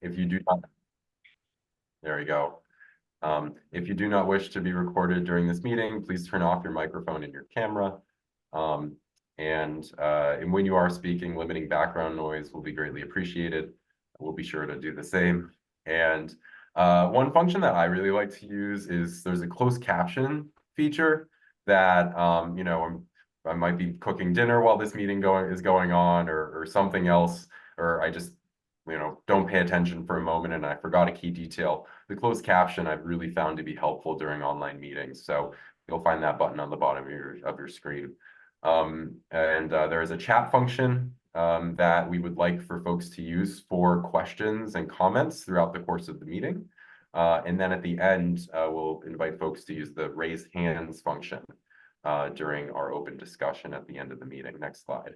If you do not, there we go. If you do not wish to be recorded during this meeting, please turn off your microphone and your camera. And when you are speaking, limiting background noise will be greatly appreciated. We'll be sure to do the same. And one function that I really like to use is there's a closed caption feature that, you know, I might be cooking dinner while this meeting is going on, or something else, or I just, you know, don't pay attention for a moment and I forgot a key detail. The closed caption I've really found to be helpful during online meetings. So you'll find that button on the bottom of your screen. There is a chat function that we would like for folks to use for questions and comments throughout the course of the meeting. And then at the end, we'll invite folks to use the raise hands function during our open discussion at the end of the meeting. Next slide.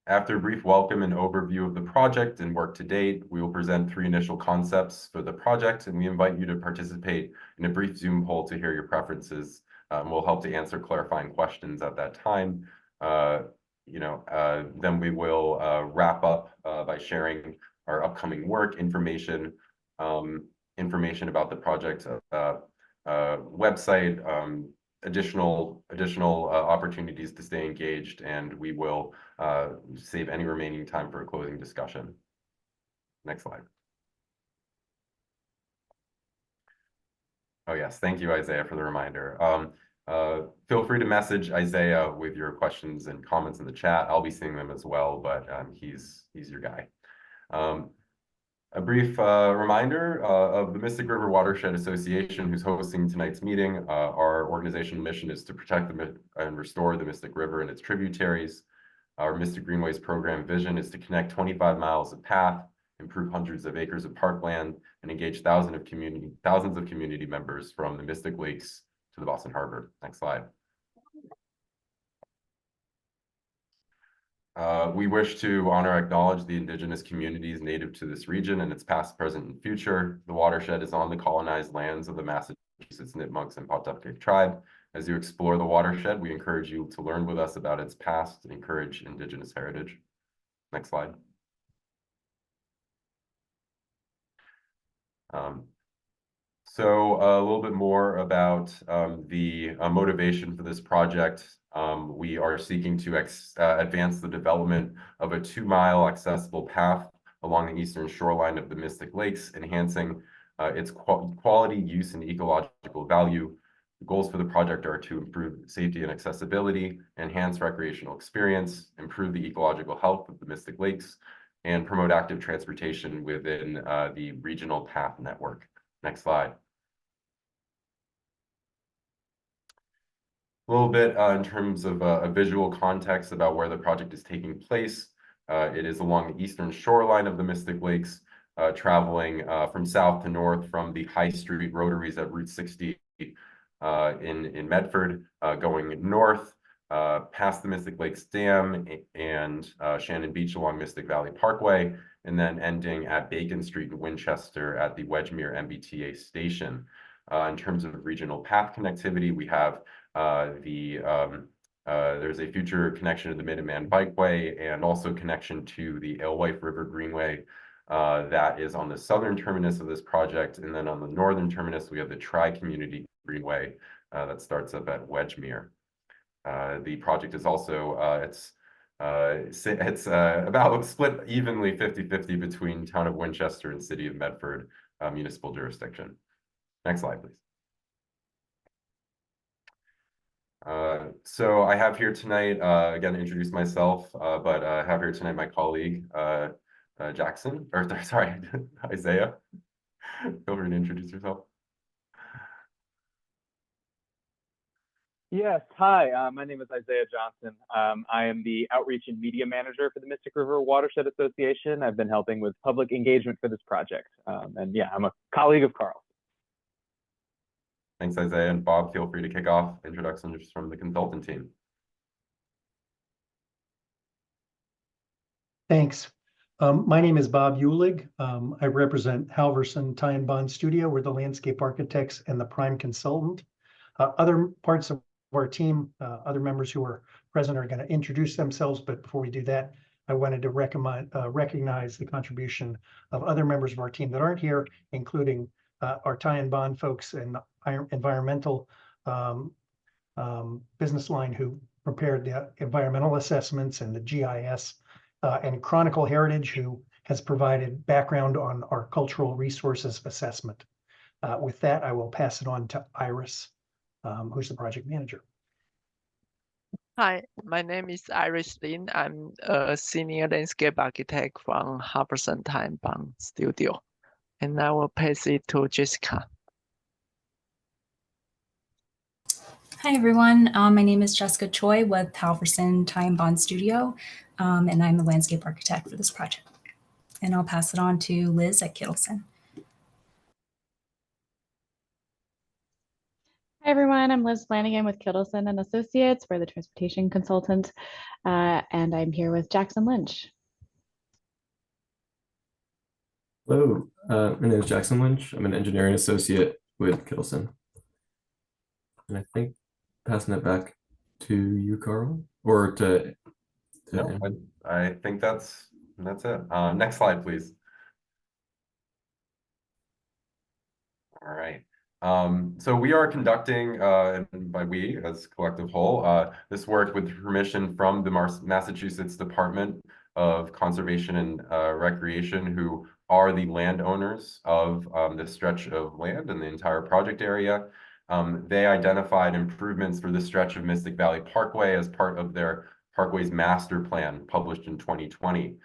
After a brief welcome and overview of the project and work to date, we will present 3 initial concepts for the project, and we invite you to participate in a brief Zoom poll to hear your preferences. We'll help to answer clarifying questions at that time. Then we will wrap up by sharing our upcoming work, information about the project website, additional opportunities to stay engaged, and we will save any remaining time for a closing discussion. Next slide. Oh yes, thank you, Isaiah, for the reminder. Feel free to message Isaiah with your questions and comments in the chat. I'll be seeing them as well, but he's your guy. A brief reminder of the Mystic River Watershed Association, who's hosting tonight's meeting. Our organizational mission is to protect and restore the Mystic River and its tributaries. Our Mystic Greenways program vision is to connect 25 miles of path, improve hundreds of acres of parkland, and engage thousands of community members from the Mystic Lakes to the Boston Harbor. Next slide. We wish to honor and acknowledge the indigenous communities native to this region and its past, present, and future. The watershed is on the colonized lands of the Massachusetts Nipmucs and Pawtucket tribe. As you explore the watershed, we encourage you to learn with us about its past and encourage indigenous heritage. Next slide. So a little bit more about the motivation for this project. We are seeking to advance the development of a 2-mile accessible path along the eastern shoreline of the Mystic Lakes, enhancing its quality, use, and ecological value. The goals for the project are to improve safety and accessibility, enhance recreational experience, improve the ecological health of the Mystic Lakes, and promote active transportation within the regional path network. Next slide. A little bit in terms of a visual context about where the project is taking place. It is along the eastern shoreline of the Mystic Lakes, traveling from south to north from the High Street rotaries at Route 60 in Medford, going north past the Mystic Lakes Dam and Shannon Beach along Mystic Valley Parkway, and then ending at Bacon Street in Winchester at the Wedgemere MBTA station. In terms of regional path connectivity, we have there's a future connection to the Minuteman Bikeway and also connection to the Alewife River Greenway that is on the southern terminus of this project. And then on the northern terminus, we have the Tri-Community Greenway that starts up at Wedgemere. The project is also, it's about split evenly 50-50 between Town of Winchester and City of Medford municipal jurisdiction. Next slide, please. So I have here tonight, again, introduce myself, but I have here tonight my colleague, Jackson, or sorry, Isaiah. Feel free to introduce yourself. Yes, hi, my name is Isaiah Johnson. I am the Outreach and Media Manager for the Mystic River Watershed Association. I've been helping with public engagement for this project. And yeah, I'm a colleague of Carl. Thanks, Isaiah. And Bob, feel free to kick off introductions from the consultant team. Thanks. My name is Bob Eulig. I represent Halverson Ty and Bond Studio. We're the landscape architects and the prime consultant. Other parts of our team, other members who are present are going to introduce themselves. But before we do that, I wanted to recognize the contribution of other members of our team that aren't here, including our tie and bond folks and environmental business line who prepared the environmental assessments and the GIS, and Chronicle Heritage, who has provided background on our cultural resources assessment. With that, I will pass it on to Iris, who's the project manager. Hi, my name is Iris Lin. I'm a senior landscape architect from Harbison Time Bond Studio. And I will pass it to Jessica. Hi, everyone. My name is Jessica Choi with Halverson Time Bond Studio, and I'm the landscape architect for this project. And I'll pass it on to Liz at Kittleson. Hi, everyone. I'm Liz Flanagan with Kittleson and Associates. We're the transportation consultant, and I'm here with Jackson Lynch. Hello, my name is Jackson Lynch. I'm an engineering associate with Kittleson. And I think passing it back to you, Carl, or to No, I think that's it. Next slide, please. All right. So we are conducting, and by we as collective whole, this work with permission from the Massachusetts Department of Conservation and Recreation, who are the landowners of this stretch of land and the entire project area. They identified improvements for this stretch of Mystic Valley Parkway as part of their Parkways Master Plan published in 2020.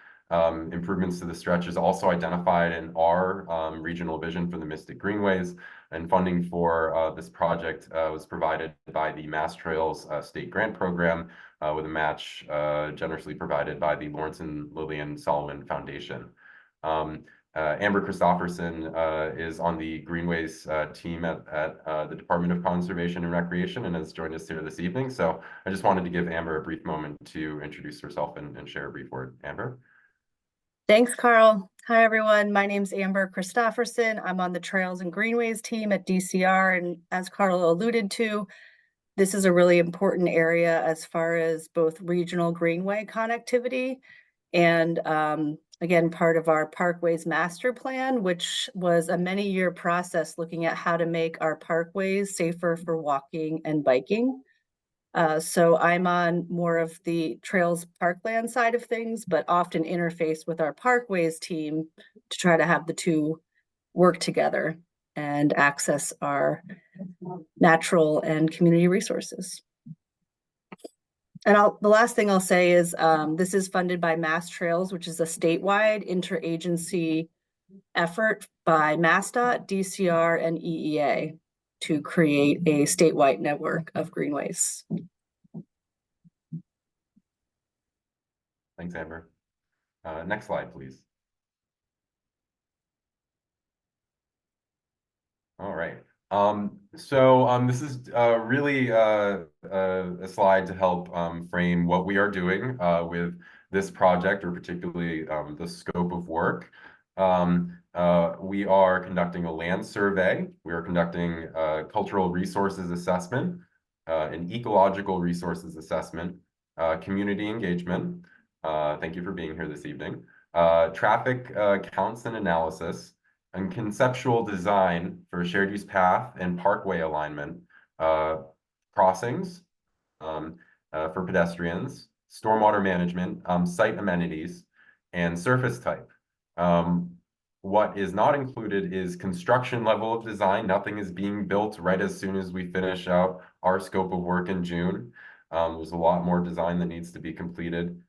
Improvements to the stretch is also identified in our regional vision for the Mystic Greenways, and funding for this project was provided by the Mass Trails State Grant Program with a match generously provided by the Lawrence and Lillian Solomon Foundation. Amber Christopherson is on the Greenways team at the Department of Conservation and Recreation and has joined us here this evening. So I just wanted to give Amber a brief moment to introduce herself and share a brief word. Amber? Thanks, Carl. Hi, everyone. My name's Amber Christopherson. I'm on the Trails and Greenways team at DCR. And as Carl alluded to, this is a really important area as far as both regional greenway connectivity and again, part of our Parkways Master Plan, which was a many-year process looking at how to make our parkways safer for walking and biking. So I'm on more of the trails parkland side of things, but often interface with our parkways team to try to have the two work together and access our natural and community resources. And the last thing I'll say is this is funded by Mass Trails, which is a statewide interagency effort by MassDOT, DCR, and EEA to create a statewide network of greenways. Thanks, Amber. Next slide, please. All right. This is really a slide to help frame what we are doing with this project, or particularly the scope of work. We are conducting a land survey. We are conducting a cultural resources assessment, an ecological resources assessment, community engagement. Thank you for being here this evening. Traffic counts and analysis, and conceptual design for shared use path and parkway alignment, crossings for pedestrians, stormwater management, site amenities, and surface type. What is not included is construction level of design. Nothing is being built right as soon as we finish out our scope of work in June. There's a lot more design that needs to be completed.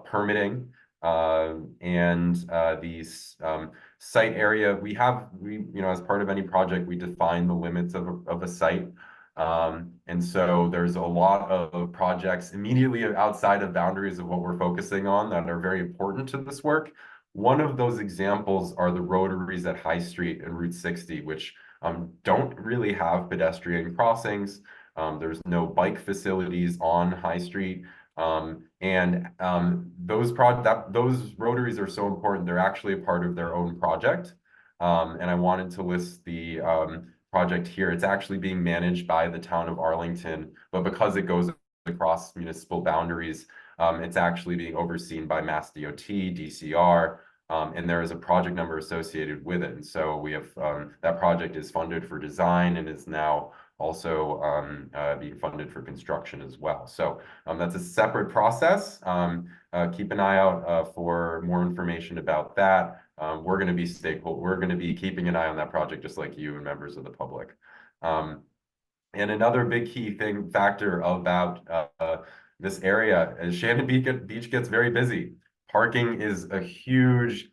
Permitting and these site area. We as part of any project, we define the limits of a site. And so there's a lot of projects immediately outside of boundaries of what we're focusing on that are very important to this work. One of those examples are the rotaries at High Street and Route 60, which don't really have pedestrian crossings. There's no bike facilities on High Street. Those rotaries are so important, they're actually a part of their own project. And I wanted to list the project here. It's actually being managed by the town of Arlington, but because it goes across municipal boundaries, It's actually being overseen by Mass DOT, DCR, and there is a project number associated with it. And so we have that project is funded for design and is now also being funded for construction as well. So that's a separate process. Keep an eye out for more information about that. We're going to be keeping an eye on that project, just like you and members of the public. And another big key factor about this area is Shannon Beach gets very busy. Parking is a huge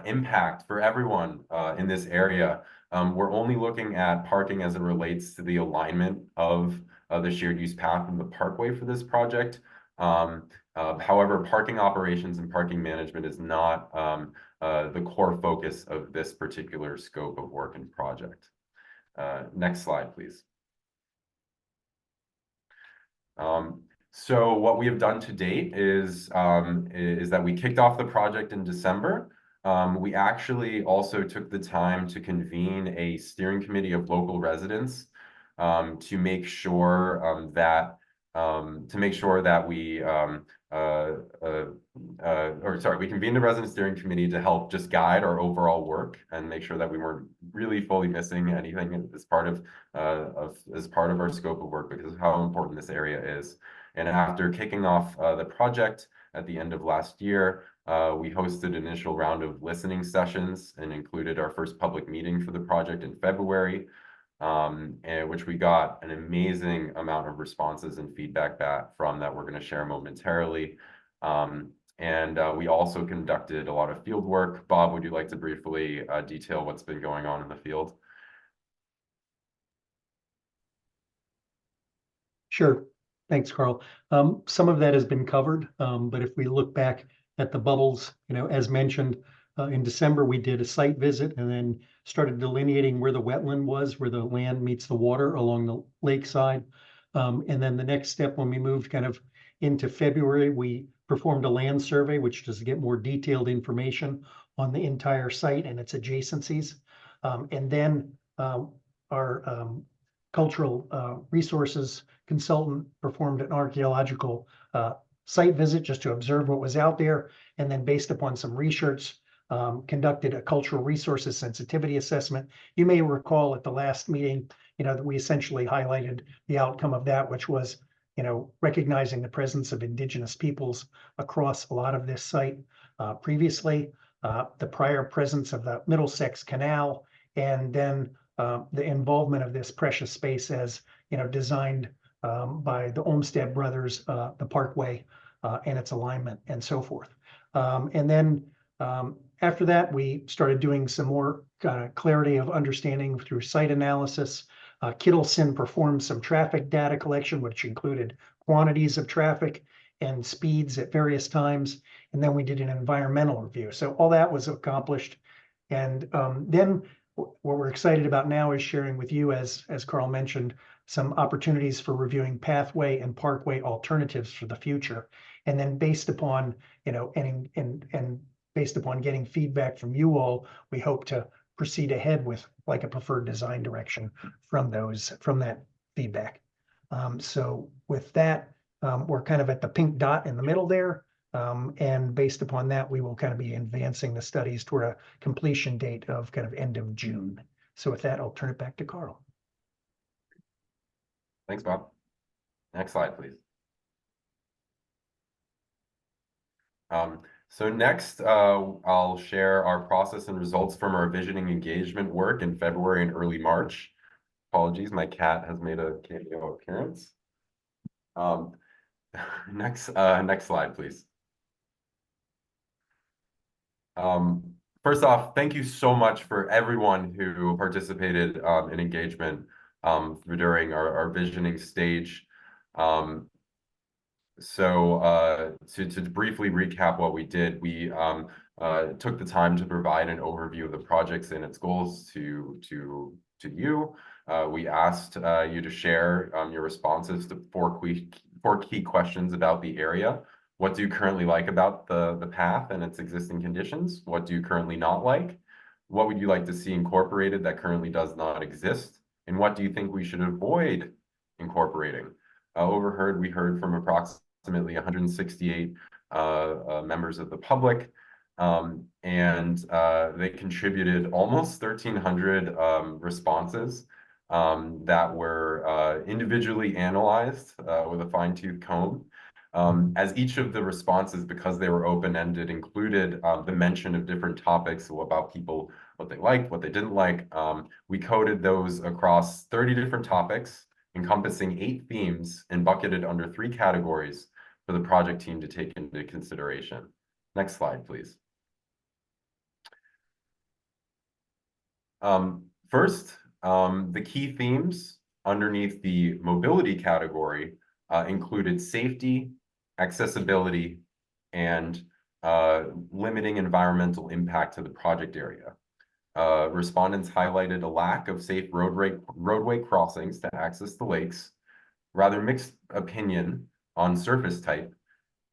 impact for everyone in this area. We're only looking at parking as it relates to the alignment of the shared use path and the parkway for this project. However, parking operations and parking management is not the core focus of this particular scope of work and project. Next slide, please. So what we have done to date is that we kicked off the project in December. We actually also took the time to convene a steering committee of local residents to make sure that we convened a resident steering committee to help just guide our overall work and make sure that we weren't really fully missing anything as part of our scope of work, because of how important this area is. And after kicking off the project at the end of last year, we hosted an initial round of listening sessions and included our first public meeting for the project in February, and which we got an amazing amount of responses and feedback back from that we're going to share momentarily. And we also conducted a lot of field work. Bob, would you like to briefly detail what's been going on in the field? Sure. Thanks, Carl. Some of that has been covered, but if we look back at the bubbles, as mentioned, in December, we did a site visit and then started delineating where the wetland was, where the land meets the water along the lakeside. And then the next step, when we moved kind of into February, we performed a land survey, which does get more detailed information on the entire site and its adjacencies. And then our cultural resources consultant performed an archaeological site visit just to observe what was out there. And then based upon some research, conducted a cultural resources sensitivity assessment. You may recall at the last meeting, that we essentially highlighted the outcome of that, which was, recognizing the presence of indigenous peoples across a lot of this site previously, the prior presence of the Middlesex Canal, and then the involvement of this precious space as, designed by the Olmsted brothers, the Parkway and its alignment and so forth. And then after that, we started doing some more clarity of understanding through site analysis. Kittleson performed some traffic data collection, which included quantities of traffic and speeds at various times. And then we did an environmental review. So all that was accomplished. And then what we're excited about now is sharing with you, as Carl mentioned, some opportunities for reviewing pathway and parkway alternatives for the future. And then based upon, and based upon getting feedback from you all, we hope to proceed ahead with like a preferred design direction from that feedback. So with that, we're kind of at the pink dot in the middle there. And based upon that, we will kind of be advancing the studies toward a completion date of kind of end of June. So with that, I'll turn it back to Carl. Thanks, Bob. Next slide, please. So next, I'll share our process and results from our visioning engagement work in February and early March. Apologies, my cat has made a cameo appearance. Next slide, please. First off, thank you so much for everyone who participated in engagement during our visioning stage. So to briefly recap what we did, we took the time to provide an overview of the projects and its goals to you. We asked you to share your responses to four key questions about the area. What do you currently like about the path and its existing conditions? What do you currently not like? What would you like to see incorporated that currently does not exist? And what do you think we should avoid incorporating? We heard from approximately approximately 168 members of the public. And they contributed almost 1,300 responses that were individually analyzed with a fine-tooth comb. As each of the responses, because they were open-ended, included the mention of different topics about people, what they liked, what they didn't like. We coded those across 30 different topics, encompassing 8 themes and bucketed under 3 categories for the project team to take into consideration. Next slide, please. First, the key themes underneath the mobility category included safety, accessibility, and limiting environmental impact to the project area. Respondents highlighted a lack of safe roadway crossings to access the lakes, rather mixed opinion on surface type.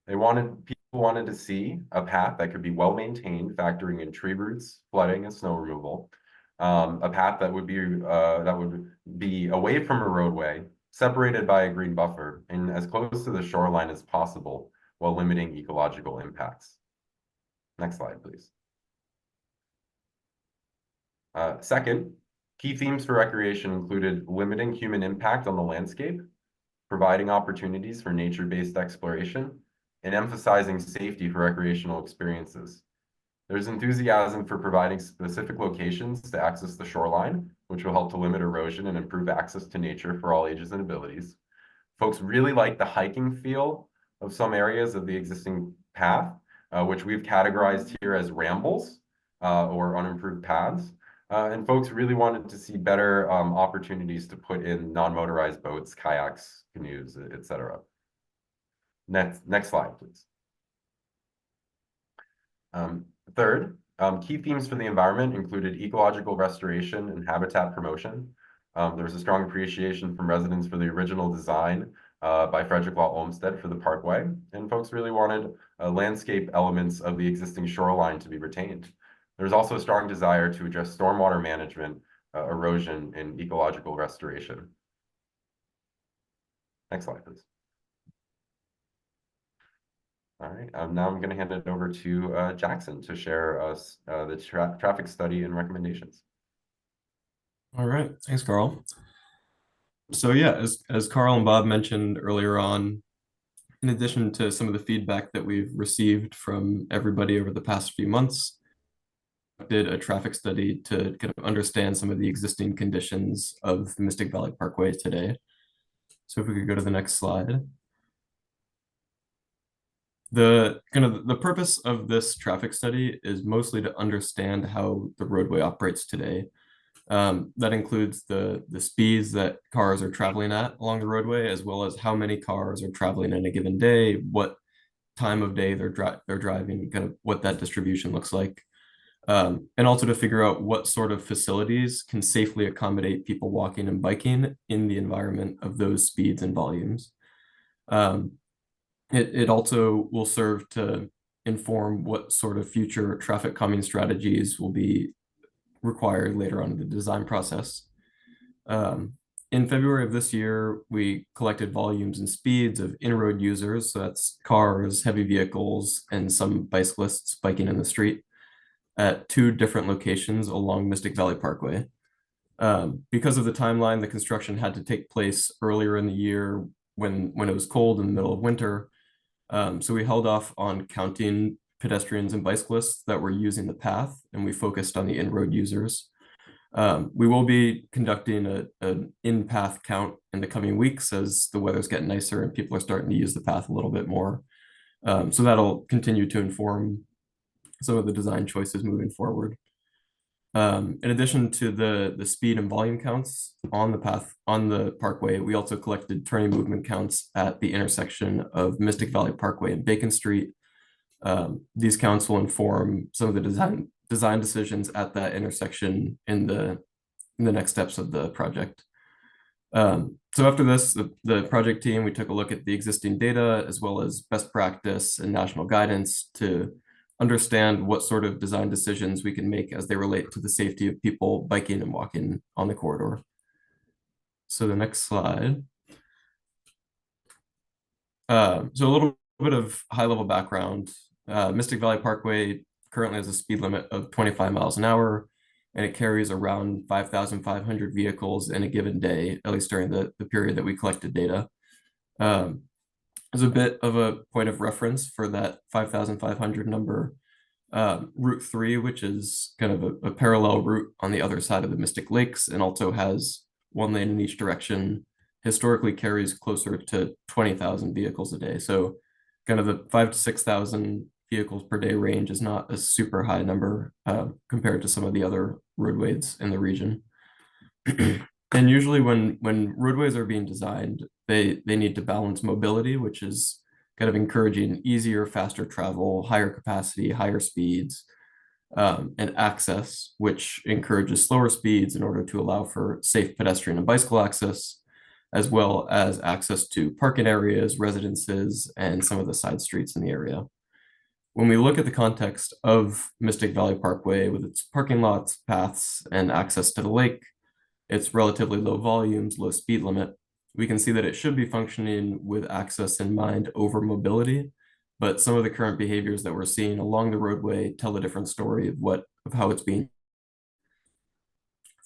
People wanted to see a path that could be well maintained, factoring in tree roots, flooding, and snow removal. A path that would be away from a roadway, separated by a green buffer, and as close to the shoreline as possible, while limiting ecological impacts. Next slide, please. Second, key themes for recreation included limiting human impact on the landscape, providing opportunities for nature-based exploration, and emphasizing safety for recreational experiences. There's enthusiasm for providing specific locations to access the shoreline, which will help to limit erosion and improve access to nature for all ages and abilities. Folks really like the hiking feel of some areas of the existing path, which we've categorized here as rambles or unimproved paths. And folks really wanted to see better opportunities to put in non-motorized boats, kayaks, canoes, etc. Next slide, please. Third, key themes for the environment included ecological restoration and habitat promotion. There was a strong appreciation from residents for the original design by Frederick Law Olmsted for the parkway, and folks really wanted landscape elements of the existing shoreline to be retained. There's also a strong desire to address stormwater management, erosion, and ecological restoration. Next slide, please. All right, now I'm going to hand it over to Jackson to share us the traffic study and recommendations. All right, thanks, Carl. So yeah, as Carl and Bob mentioned earlier on, in addition to some of the feedback that we've received from everybody over the past few months, did a traffic study to kind of understand some of the existing conditions of the Mystic Valley Parkway today. So if we could go to the next slide. The purpose of this traffic study is mostly to understand how the roadway operates today. That includes the speeds that cars are traveling at along the roadway, as well as how many cars are traveling in a given day, what time of day they're driving, kind of what that distribution looks like. And also to figure out what sort of facilities can safely accommodate people walking and biking in the environment of those speeds and volumes. It also will serve to inform what sort of future traffic calming strategies will be required later on in the design process. In February of this year, we collected volumes and speeds of in-road users, so that's cars, heavy vehicles, and some bicyclists biking in the street at 2 different locations along Mystic Valley Parkway. Because of the timeline, the construction had to take place earlier in the year when it was cold in the middle of winter. So we held off on counting pedestrians and bicyclists that were using the path, and we focused on the in-road users. We will be conducting an in-path count in the coming weeks as the weather's getting nicer and people are starting to use the path a little bit more. So that'll continue to inform some of the design choices moving forward. In addition to the speed and volume counts on the path, on the parkway, we also collected turning movement counts at the intersection of Mystic Valley Parkway and Bacon Street. These counts will inform some of the design decisions at that intersection in the next steps of the project. So after this, the project team, we took a look at the existing data as well as best practice and national guidance to understand what sort of design decisions we can make as they relate to the safety of people biking and walking on the corridor. So the next slide. So a little bit of high-level background. Mystic Valley Parkway currently has a speed limit of 25 miles an hour, and it carries around 5,500 vehicles in a given day, at least during the period that we collected data. As a bit of a point of reference for that 5,500 number, Route 3, which is kind of a parallel route on the other side of the Mystic Lakes and also has one lane in each direction, historically carries closer to 20,000 vehicles a day. So kind of the 5,000 to 6,000 vehicles per day range is not a super high number compared to some of the other roadways in the region. And usually when roadways are being designed, they need to balance mobility, which is kind of encouraging easier, faster travel, higher capacity, higher speeds, and access, which encourages slower speeds in order to allow for safe pedestrian and bicycle access, as well as access to parking areas, residences, and some of the side streets in the area. When we look at the context of Mystic Valley Parkway with its parking lots, paths, and access to the lake, its relatively low volumes, low speed limit, we can see that it should be functioning with access in mind over mobility, but some of the current behaviors that we're seeing along the roadway tell a different story of how it's being.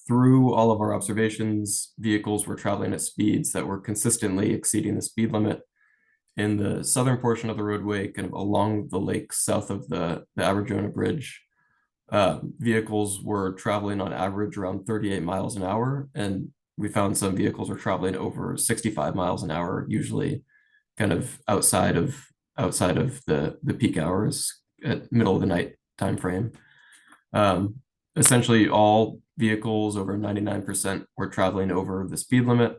Through all of our observations, vehicles were traveling at speeds that were consistently exceeding the speed limit. In the southern portion of the roadway, kind of along the lake south of the Aberjona Bridge, vehicles were traveling on average around 38 miles an hour, and we found some vehicles were traveling over 65 miles an hour, usually kind of outside of the peak hours at middle of the night time frame. Essentially all vehicles over 99% were traveling over the speed limit.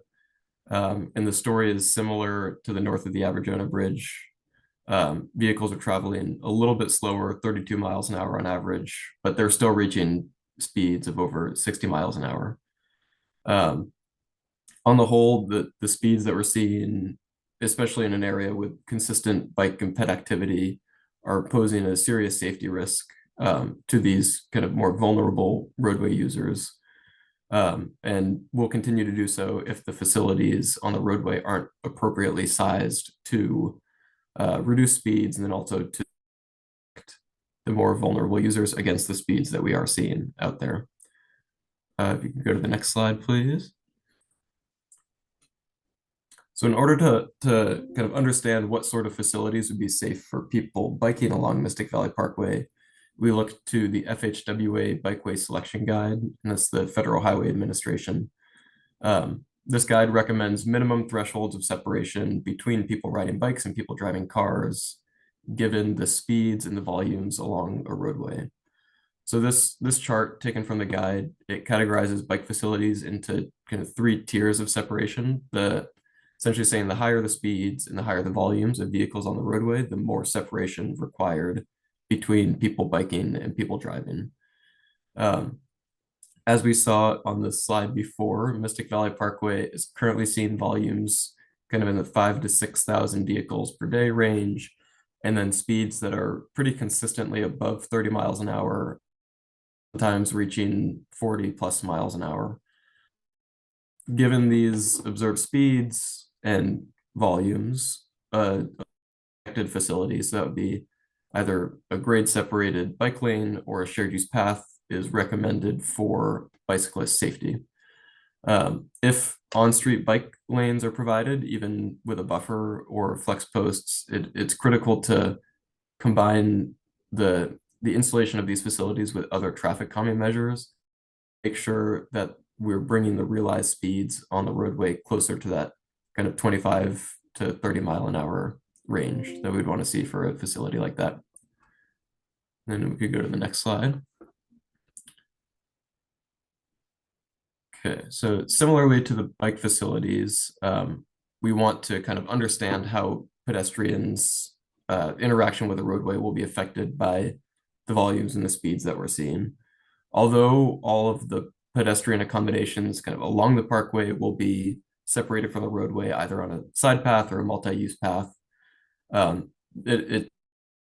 And the story is similar to the north of the Aberjona Bridge. Vehicles are traveling a little bit slower, 32 miles an hour on average, but they're still reaching speeds of over 60 miles an hour. On the whole, the speeds that we're seeing, especially in an area with consistent bike and ped activity, are posing a serious safety risk to these kind of more vulnerable roadway users. And will continue to do so if the facilities on the roadway aren't appropriately sized to reduce speeds and then also to protect the more vulnerable users against the speeds that we are seeing out there. If you can go to the next slide, please. So in order to kind of understand what sort of facilities would be safe for people biking along Mystic Valley Parkway, we looked to the FHWA Bikeway Selection Guide, and that's the Federal Highway Administration. This guide recommends minimum thresholds of separation between people riding bikes and people driving cars, given the speeds and the volumes along a roadway. So this chart taken from the guide, it categorizes bike facilities into kind of 3 tiers of separation. Essentially saying the higher the speeds and the higher the volumes of vehicles on the roadway, the more separation required between people biking and people driving. As we saw on the slide before, Mystic Valley Parkway is currently seeing volumes kind of in the 5,000 to 6,000 vehicles per day range, and then speeds that are pretty consistently above 30 miles an hour, sometimes reaching 40 plus miles an hour. Given these observed speeds and volumes, affected facilities, that would be either a grade separated bike lane or a shared use path, is recommended for bicyclist safety. If on-street bike lanes are provided, even with a buffer or flex posts, it's critical to combine the installation of these facilities with other traffic calming measures, make sure that we're bringing the realized speeds on the roadway closer to that kind of 25 to 30 mile an hour range that we'd want to see for a facility like that. Then we could go to the next slide. Okay, so similarly to the bike facilities, we want to kind of understand how pedestrians' interaction with the roadway will be affected by the volumes and the speeds that we're seeing. Although all of the pedestrian accommodations kind of along the parkway will be separated from the roadway, either on a side path or a multi-use path, it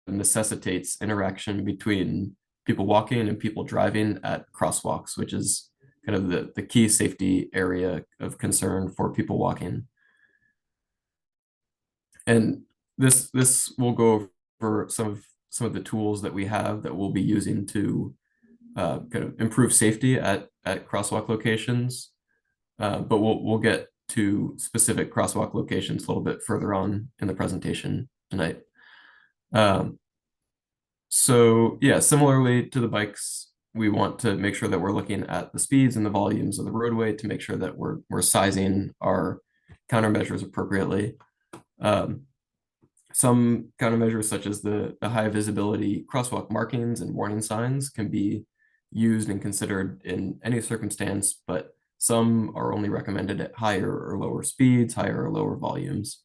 necessitates interaction between people walking and people driving at crosswalks, which is kind of the key safety area of concern for people walking. And this will go over some of the tools that we have that we'll be using to kind of improve safety at crosswalk locations. But we'll get to specific crosswalk locations a little bit further on in the presentation tonight. So yeah, similarly to the bikes, we want to make sure that we're looking at the speeds and the volumes of the roadway to make sure that we're sizing our countermeasures appropriately. Some countermeasures, such as the high visibility crosswalk markings and warning signs, can be used and considered in any circumstance, but some are only recommended at higher or lower speeds, higher or lower volumes.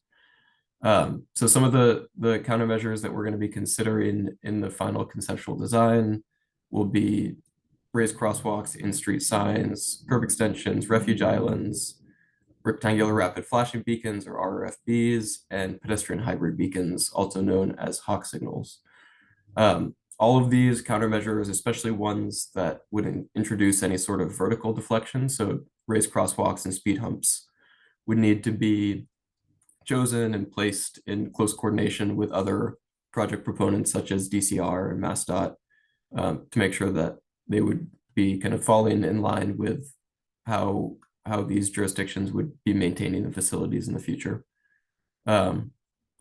So some of the countermeasures that we're going to be considering in the final conceptual design will be raised crosswalks, in-street signs, curb extensions, refuge islands, rectangular rapid flashing beacons or RRFBs, and pedestrian hybrid beacons, also known as hawk signals. All of these countermeasures, especially ones that would introduce any sort of vertical deflection, so raised crosswalks and speed humps, would need to be chosen and placed in close coordination with other project proponents such as DCR and MassDOT to make sure that they would be kind of falling in line with how these jurisdictions would be maintaining the facilities in the future.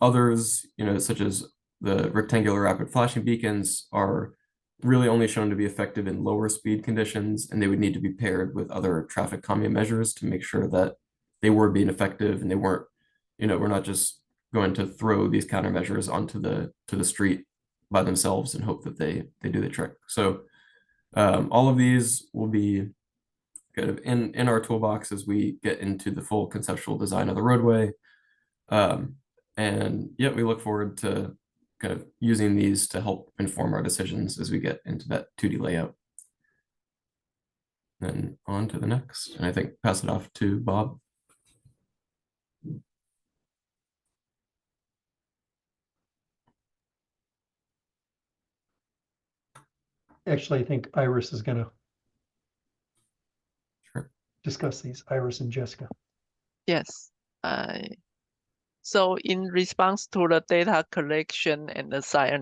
Others, such as the rectangular rapid flashing beacons, are really only shown to be effective in lower speed conditions, and they would need to be paired with other traffic calming measures to make sure that they were being effective and they weren't, we're not just going to throw these countermeasures onto the street by themselves and hope that they do the trick. So all of these will be kind of in our toolbox as we get into the full conceptual design of the roadway. And yeah, we look forward to kind of using these to help inform our decisions as we get into that 2D layout. Then on to the next, and I think pass it off to Bob. Actually, I think Iris is going to Sure. discuss these. Iris and Jessica. Yes. So in response to the data collection and the site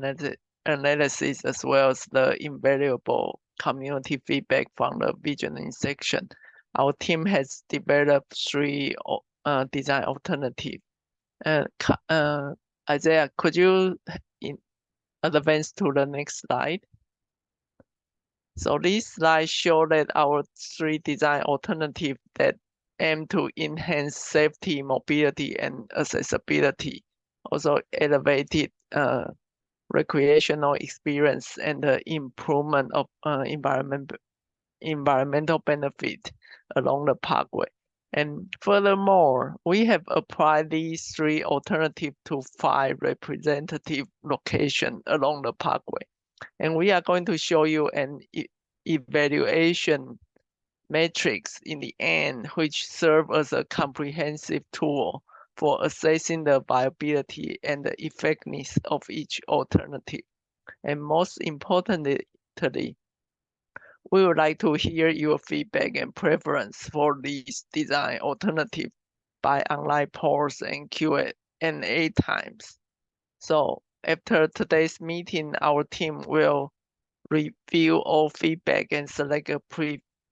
analysis, as well as the invaluable community feedback from the visioning section, our team has developed 3 design alternatives. Isaiah, could you advance to the next slide? So this slide shows that our 3 design alternatives that aim to enhance safety, mobility, and accessibility, also elevated recreational experience and the improvement of environmental benefit along the parkway. And furthermore, we have applied these 3 alternatives to 5 representative locations along the parkway. And we are going to show you an evaluation matrix in the end, which serve as a comprehensive tool for assessing the viability and the effectiveness of each alternative. And most importantly, we would like to hear your feedback and preference for these design alternatives by online polls and Q&A times. So after today's meeting, our team will review all feedback and select a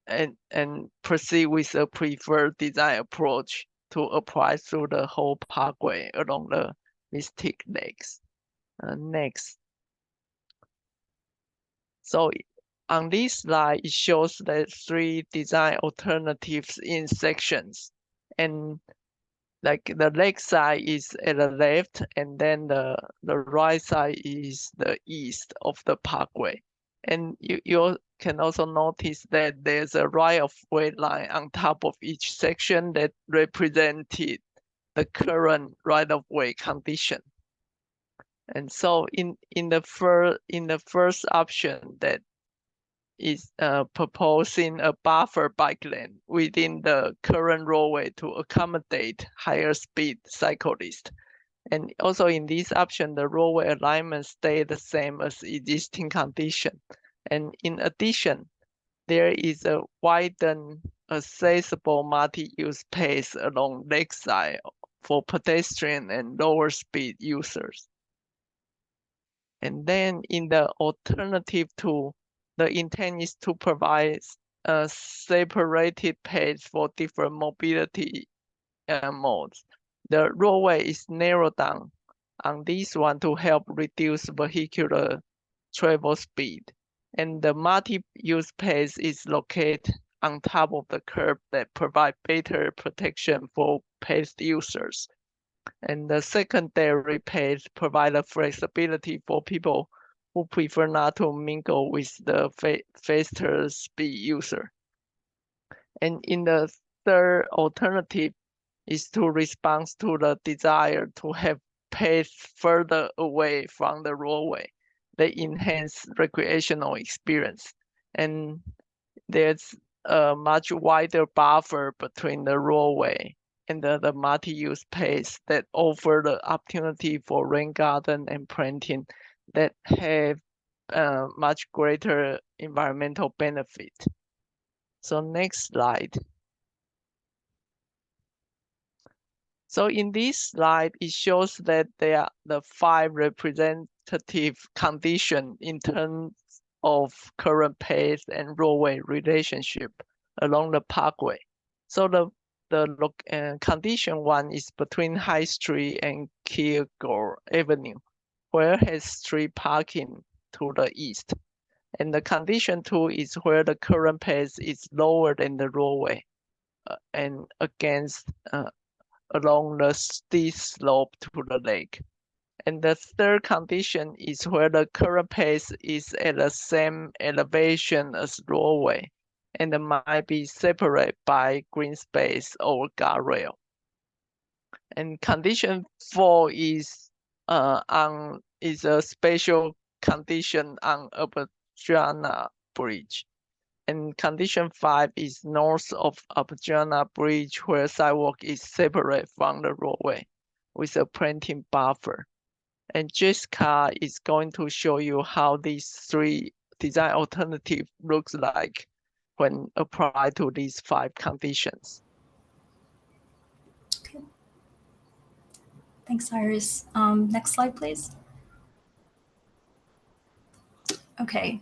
and proceed with a preferred design approach to apply through the whole parkway along the Mystic Lakes. Next. So on this slide, it shows the 3 design alternatives in sections. And like the lake side is at the left, and then the right side is the east of the parkway. And you can also notice that there's a right-of-way line on top of each section that represented the current right-of-way condition. And so in the first option, that is proposing a buffer bike lane within the current roadway to accommodate higher speed cyclists. And also in this option, the roadway alignment stay the same as existing condition. And in addition, there is a widened accessible multi-use space along lakeside for pedestrian and lower speed users. And then in the alternative two, the intent is to provide a separated path for different mobility modes. The roadway is narrowed down on this one to help reduce vehicular travel speed. And the multi-use path is located on top of the curb that provide better protection for past users. And the secondary path provide a flexibility for people who prefer not to mingle with the faster speed user. And in the third alternative is to respond to the desire to have paths further away from the roadway. They enhance recreational experience. And there's a much wider buffer between the roadway and the multi-use paths that offer the opportunity for rain garden and planting that have much greater environmental benefit. So next slide. So in this slide, it shows that there are the 5 representative conditions in terms of current path and roadway relationship along the parkway. So the condition 1 is between High Street and Kilgore Avenue, where has street parking to the east. And the condition 2 is where the current path is lower than the roadway and against along the steep slope to the lake. And the third condition is where the current path is at the same elevation as roadway and might be separated by green space or guardrail. And condition 4 is a special condition on Abjana Bridge. And condition 5 is north of Abjana Bridge, where sidewalk is separate from the roadway with a planting buffer. And Jessica is going to show you how these 3 design alternatives looks like when applied to these 5 conditions. Okay. Thanks, Iris. Next slide, please. Okay.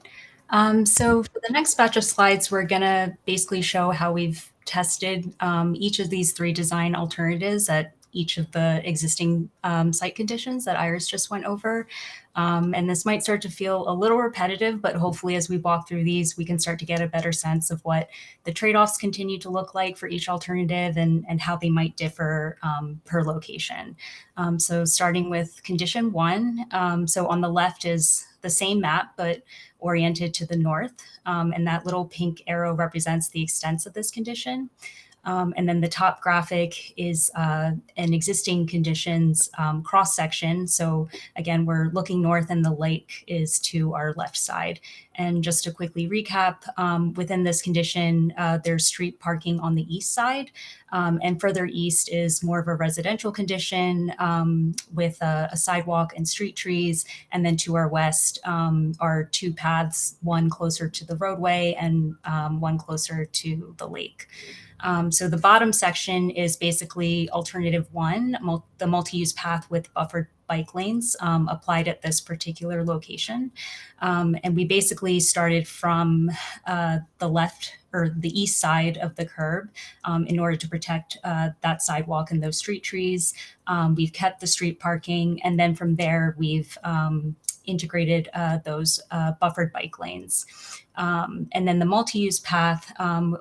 So for the next batch of slides, we're going to basically show how we've tested each of these 3 design alternatives at each of the existing site conditions that Iris just went over. And this might start to feel a little repetitive, but hopefully as we walk through these, we can start to get a better sense of what the trade-offs continue to look like for each alternative and how they might differ per location. So starting with condition 1, so on the left is the same map, but oriented to the north. And that little pink arrow represents the extents of this condition. And then the top graphic is an existing conditions cross-section. So again, we're looking north and the lake is to our left side. And just to quickly recap, within this condition, there's street parking on the east side. And further east is more of a residential condition with a sidewalk and street trees. And then to our west are 2 paths, one closer to the roadway and one closer to the lake. So the bottom section is basically alternative 1, the multi-use path with buffered bike lanes applied at this particular location. And we basically started from the left or the east side of the curb in order to protect that sidewalk and those street trees. We've kept the street parking, and then from there we've integrated those buffered bike lanes. And then the multi-use path,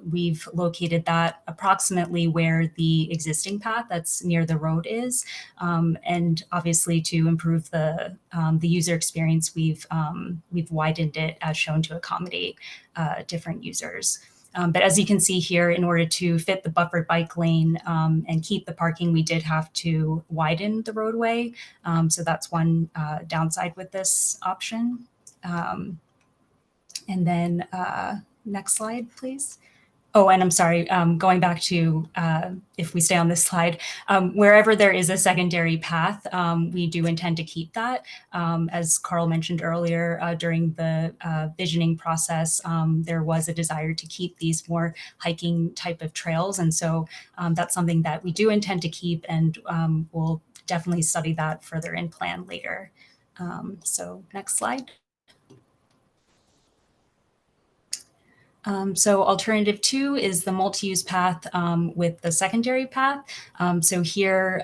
we've located that approximately where the existing path that's near the road is. And obviously to improve the user experience, we've widened it as shown to accommodate different users. But as you can see here, in order to fit the buffered bike lane and keep the parking, we did have to widen the roadway. So that's one downside with this option. And then next slide, please. Oh, and I'm sorry, going back to, if we stay on this slide, wherever there is a secondary path, we do intend to keep that. As Carl mentioned earlier, during the visioning process, there was a desire to keep these more hiking type of trails. And so that's something that we do intend to keep, and we'll definitely study that further in plan later. So next slide. So alternative 2 is the multi-use path with the secondary path. So here,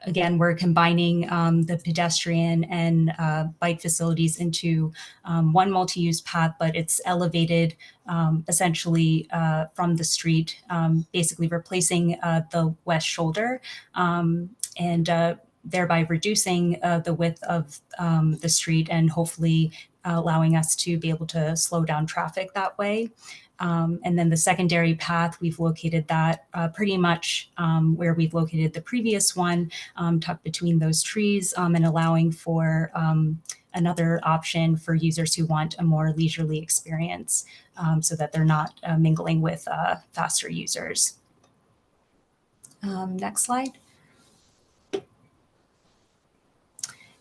again, we're combining the pedestrian and bike facilities into one multi-use path, but it's elevated essentially from the street, basically replacing the west shoulder, and thereby reducing the width of the street and hopefully allowing us to be able to slow down traffic that way. And then the secondary path, we've located that pretty much where we've located the previous one, tucked between those trees, and allowing for another option for users who want a more leisurely experience, so that they're not mingling with faster users. Next slide.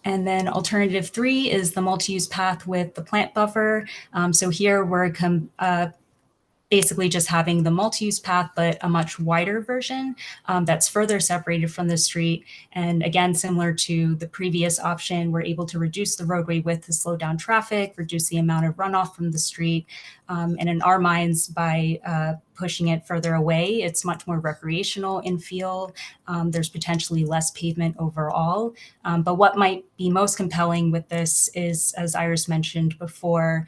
And then alternative 3 is the multi-use path with the plant buffer. So here we're basically just having the multi-use path, but a much wider version that's further separated from the street. And again, similar to the previous option, we're able to reduce the roadway width to slow down traffic, reduce the amount of runoff from the street. And in our minds, by pushing it further away, it's much more recreational in feel. There's potentially less pavement overall. But what might be most compelling with this is, as Iris mentioned before,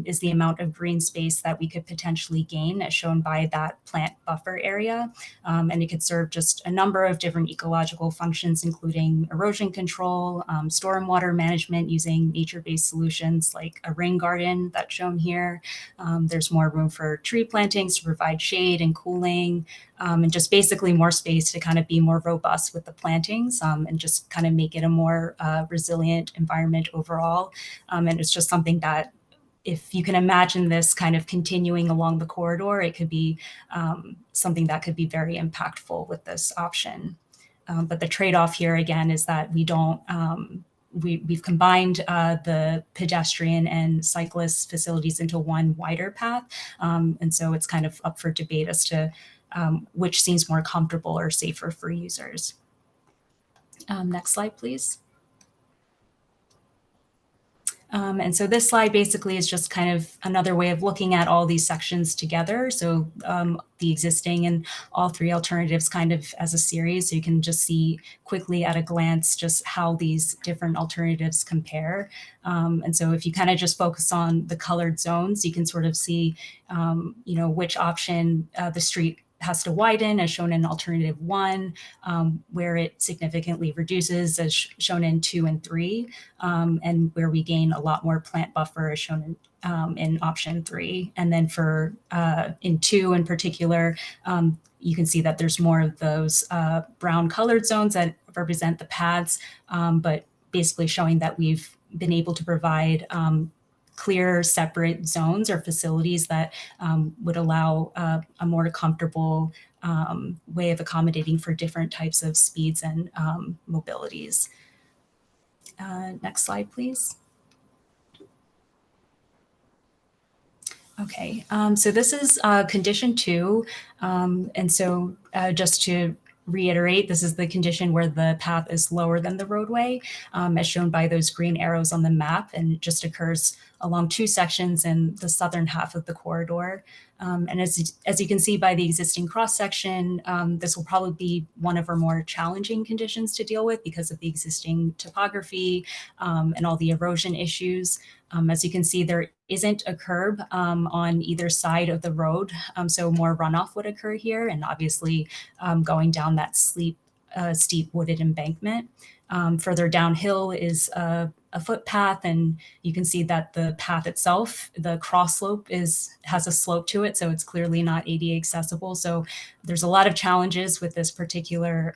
is the amount of green space that we could potentially gain, as shown by that plant buffer area. And it could serve just a number of different ecological functions, including erosion control, stormwater management using nature-based solutions like a rain garden that's shown here. There's more room for tree plantings to provide shade and cooling, and just basically more space to kind of be more robust with the plantings, and just kind of make it a more resilient environment overall. And it's just something that, if you can imagine this kind of continuing along the corridor, it could be something that could be very impactful with this option. But the trade-off here, again, is that we don't, we've combined the pedestrian and cyclist facilities into one wider path. And so it's kind of up for debate as to which seems more comfortable or safer for users. Next slide, please. And so this slide basically is just kind of another way of looking at all these sections together. So the existing and all 3 alternatives kind of as a series. So you can just see quickly at a glance just how these different alternatives compare. And so if you kind of just focus on the colored zones, you can sort of see, you know, which option the street has to widen, as shown in alternative 1, where it significantly reduces, as shown in 2 and 3, and where we gain a lot more plant buffer, as shown in option 3. And then for in 2 in particular, you can see that there's more of those brown colored zones that represent the paths, but basically showing that we've been able to provide clear separate zones or facilities that would allow a more comfortable way of accommodating for different types of speeds and mobilities. Next slide, please. Okay, so this is condition 2. And so just to reiterate, this is the condition where the path is lower than the roadway, as shown by those green arrows on the map, and it just occurs along 2 sections in the southern half of the corridor. And as you can see by the existing cross-section, this will probably be one of our more challenging conditions to deal with because of the existing topography and all the erosion issues. As you can see, there isn't a curb on either side of the road, so more runoff would occur here, and obviously going down that steep wooded embankment. Further downhill is a footpath, and you can see that the path itself, the cross slope, has a slope to it, so it's clearly not ADA accessible. So there's a lot of challenges with this particular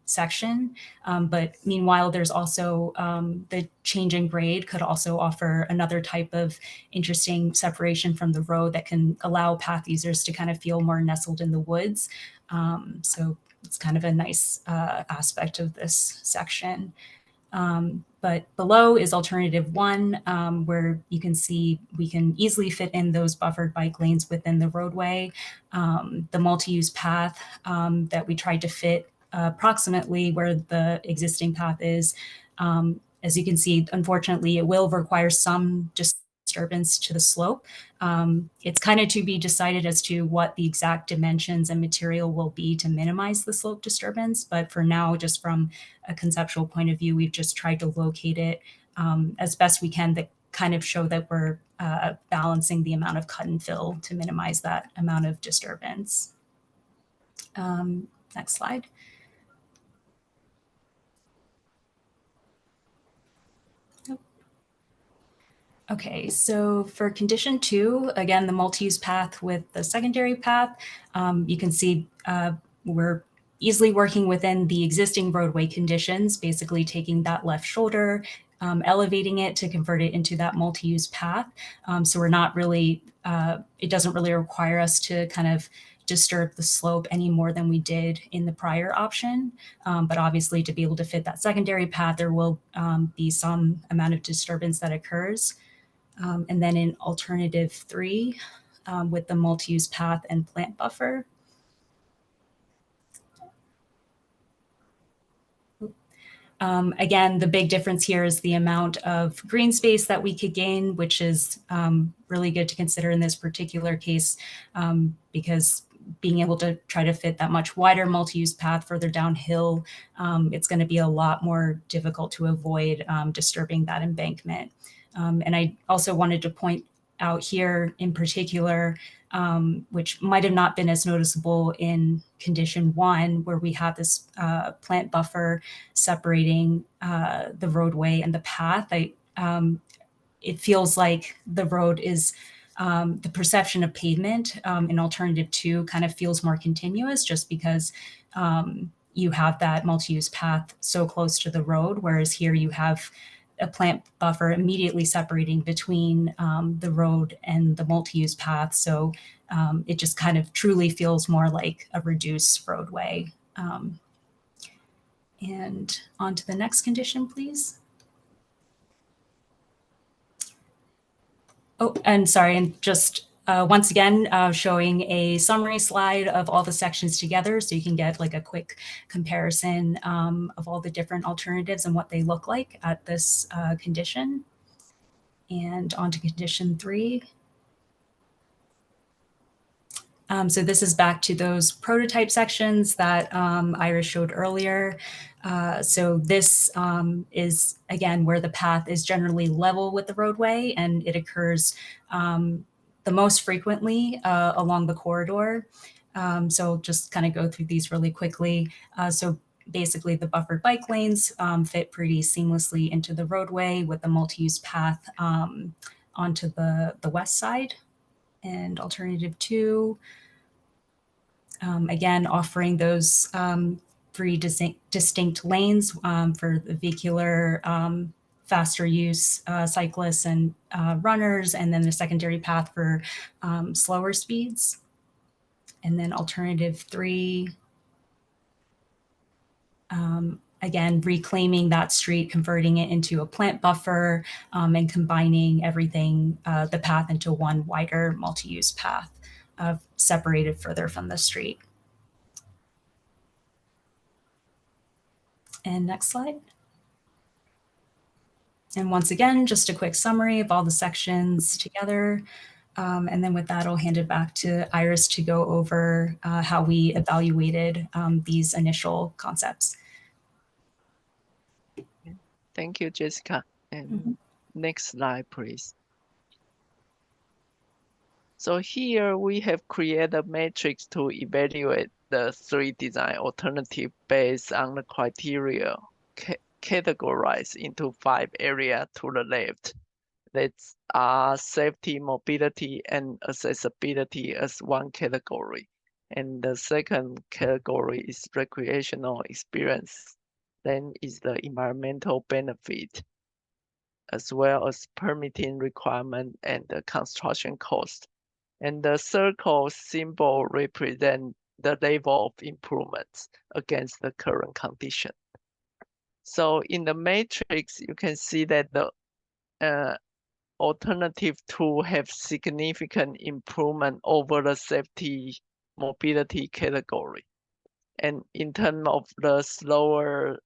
section. But meanwhile, there's also the change in grade could also offer another type of interesting separation from the road that can allow path users to kind of feel more nestled in the woods. So it's kind of a nice aspect of this section. But below is alternative 1, where you can see we can easily fit in those buffered bike lanes within the roadway. The multi-use path that we tried to fit approximately where the existing path is. As you can see, unfortunately, it will require some disturbance to the slope. It's kind of to be decided as to what the exact dimensions and material will be to minimize the slope disturbance. But for now, just from a conceptual point of view, we've just tried to locate it as best we can to kind of show that we're balancing the amount of cut and fill to minimize that amount of disturbance. Next slide. Okay, so for condition 2, again, the multi-use path with the secondary path, you can see we're easily working within the existing roadway conditions, basically taking that left shoulder, elevating it to convert it into that multi-use path. So we're not really, it doesn't really require us to kind of disturb the slope any more than we did in the prior option. But obviously to be able to fit that secondary path, there will be some amount of disturbance that occurs. And then in alternative 3, with the multi-use path and plant buffer. Again, the big difference here is the amount of green space that we could gain, which is really good to consider in this particular case, because being able to try to fit that much wider multi-use path further downhill, it's going to be a lot more difficult to avoid disturbing that embankment. And I also wanted to point out here in particular, which might have not been as noticeable in condition 1, where we have this plant buffer separating the roadway and the path. It feels like the road is, the perception of pavement in alternative 2 kind of feels more continuous, just because you have that multi-use path so close to the road, whereas here you have a plant buffer immediately separating between the road and the multi-use path. So it just kind of truly feels more like a reduced roadway. And on to the next condition, please. Oh, and sorry, and just once again, showing a summary slide of all the sections together, so you can get like a quick comparison of all the different alternatives and what they look like at this condition. And on to condition 3. So this is back to those prototype sections that Iris showed earlier. So this is, again, where the path is generally level with the roadway, and it occurs the most frequently along the corridor. So just kind of go through these really quickly. So basically the buffered bike lanes fit pretty seamlessly into the roadway with the multi-use path onto the west side. And alternative 2, again, offering those 3 distinct lanes for the vehicular faster use cyclists and runners, and then the secondary path for slower speeds. And then alternative 3, again, reclaiming that street, converting it into a plant buffer, and combining everything, the path into one wider multi-use path, separated further from the street. And next slide. And once again, just a quick summary of all the sections together. And then with that, I'll hand it back to Iris to go over how we evaluated these initial concepts. Thank you, Jessica. And next slide, please. So here we have created a matrix to evaluate the 3 design alternatives based on the criteria categorized into 5 areas to the left. That's safety, mobility, and accessibility as one category. And the second category is recreational experience. Then is the environmental benefit, as well as permitting requirement and the construction cost. And the circle symbol represent the level of improvements against the current condition. So in the matrix, you can see that the alternative 2 have significant improvement over the safety mobility category. And in terms of the slower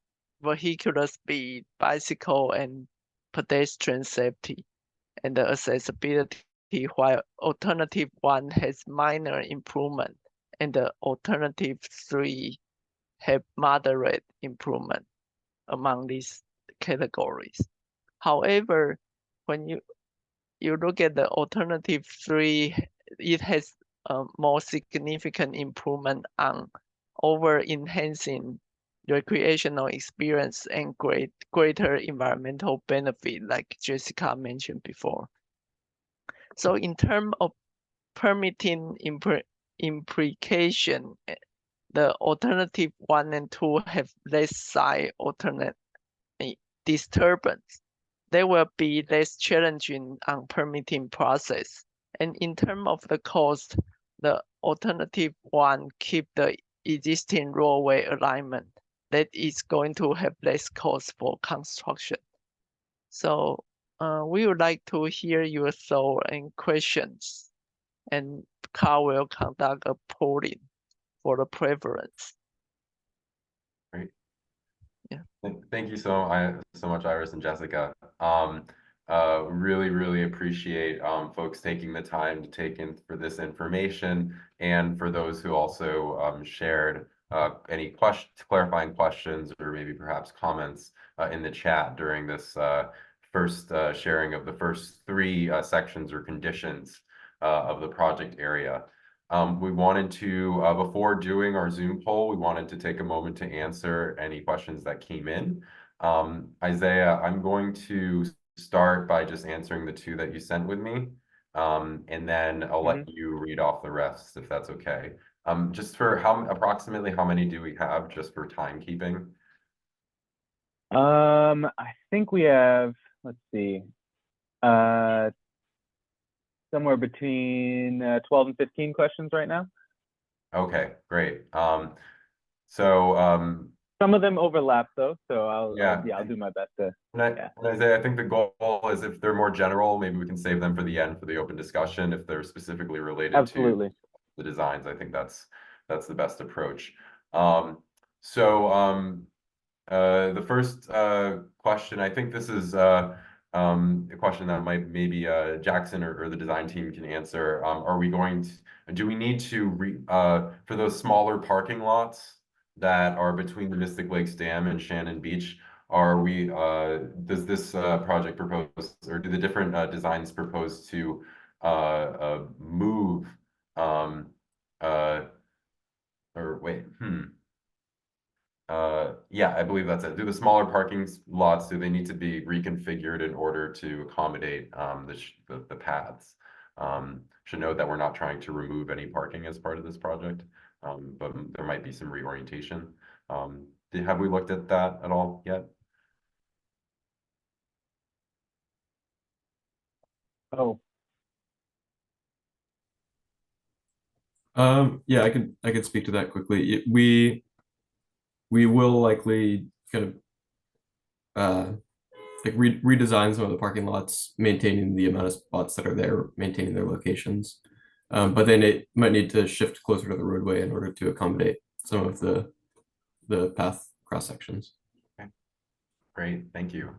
vehicular speed, bicycle and pedestrian safety, and the accessibility, while alternative 1 has minor improvement, and the alternative 3 have moderate improvement among these categories. However, when you look at the alternative 3, it has a more significant improvement on over enhancing recreational experience and greater environmental benefit, like Jessica mentioned before. So in terms of permitting implication, the alternative 1 and 2 have less side alternate disturbance. They will be less challenging on permitting process. And in terms of the cost, the alternative 1 keep the existing roadway alignment. That is going to have less cost for construction. So we would like to hear your thoughts and questions. And Carl will conduct a polling for the preference. Great. Yeah. Thank you so much, Iris and Jessica. Really appreciate folks taking the time to take in for this information, and for those who also shared any clarifying questions or maybe perhaps comments in the chat during this first sharing of the first 3 sections or conditions of the project area. We wanted to, before doing our Zoom poll, we wanted to take a moment to answer any questions that came in. Isaiah, I'm going to start by just answering the 2 that you sent with me, and then I'll let you read off the rest, if that's okay. Just for approximately how many do we have, just for timekeeping? I think we have, let's see, somewhere between 12 and 15 questions right now. Okay, great. Some of them overlap though, so I'll do my best to. I think the goal is, if they're more general, maybe we can save them for the end for the open discussion. If they're specifically related to the designs, I think that's the best approach. The first question, I think this is a question that maybe Jackson or the design team can answer. Do we need to for those smaller parking lots that are between the Mystic Lakes Dam and Shannon Beach, does this project propose, or do the different designs propose to move yeah, I believe that's it. Do the smaller parking lots, do they need to be reconfigured in order to accommodate the paths? Should note that we're not trying to remove any parking as part of this project, but there might be some reorientation. Have we looked at that at all yet? Oh. Yeah, I could speak to that quickly. We will likely kind of redesign some of the parking lots, maintaining the amount of spots that are there, maintaining their locations. But then it might need to shift closer to the roadway in order to accommodate some of the path cross sections. Okay. Great, thank you.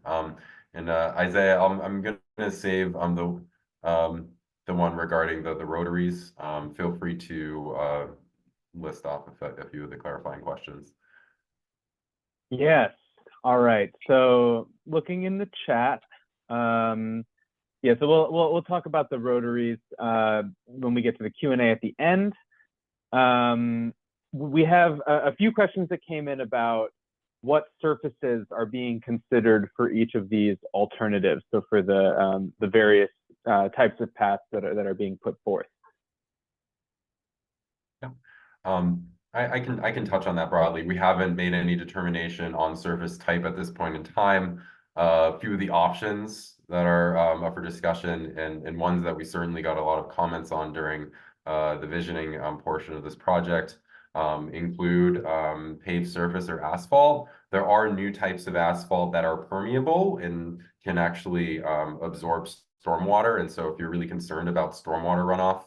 And Isaiah, I'm gonna save the one regarding the rotaries. Feel free to list off a few of the clarifying questions. Yes. All right. So looking in the chat, yeah. So we'll talk about the rotaries when we get to the Q&A at the end. We have a few questions that came in about what surfaces are being considered for each of these alternatives. So for the various types of paths that are being put forth. Yeah. I can touch on that broadly. We haven't made any determination on surface type at this point in time. A few of the options that are up for discussion and ones that we certainly got a lot of comments on during the visioning portion of this project include paved surface or asphalt. There are new types of asphalt that are permeable and can actually absorb stormwater. And so if you're really concerned about stormwater runoff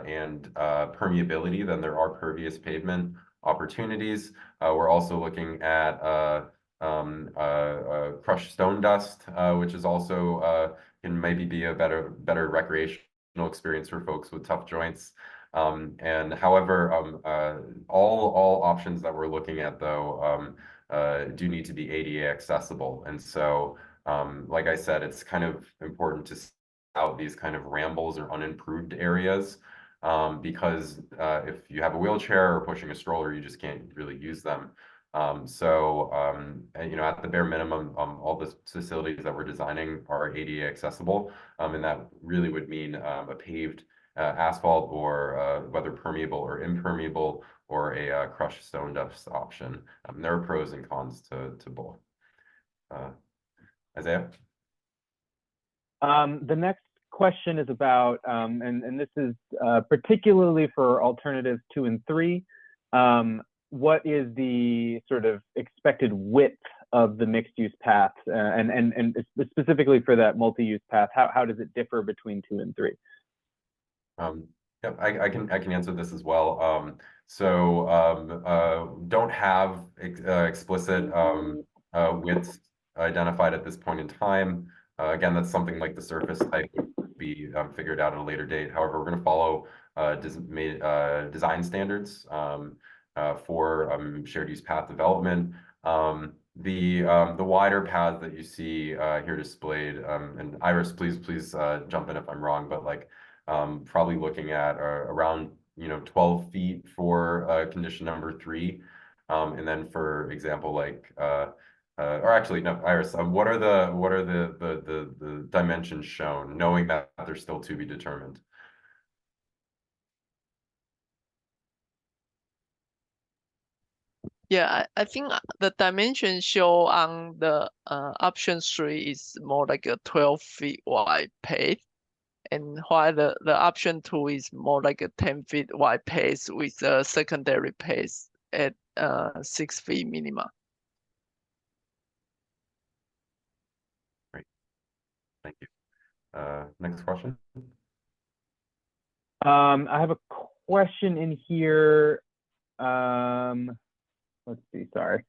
and permeability, then there are pervious pavement opportunities. We're also looking at crushed stone dust, which is also can maybe be a better recreational experience for folks with tough joints. And however, all options that we're looking at though do need to be ADA accessible. And so, like I said, it's kind of important to out these kind of rambles or unimproved areas because if you have a wheelchair or pushing a stroller, you just can't really use them. You know, at the bare minimum, all the facilities that we're designing are ADA accessible, and that really would mean a paved asphalt or whether permeable or impermeable or a crushed stone dust option. There are pros and cons to both. Isaiah? The next question is about, and this is particularly for alternatives 2 and 3. What is the sort of expected width of the mixed use paths, and specifically for that multi-use path? How does it differ between 2 and 3? Yeah, I can answer this as well. Don't have explicit widths identified at this point in time. Again, that's something like the surface type would be figured out at a later date. However, we're going to follow design standards for shared use path development. The wider paths that you see here displayed, and Iris, please jump in if I'm wrong, but like probably looking at around 12 feet for condition number 3, and then for example like or actually no, Iris, what are the dimensions shown, knowing that they're still to be determined? Yeah, I think the dimension show on the option 3 is more like a 12 feet wide pave, and while the option 2 is more like a 10 feet wide pave with a secondary pave at 6 feet minimum. Great, thank you. Next question. I have a question in here. Let's see, sorry.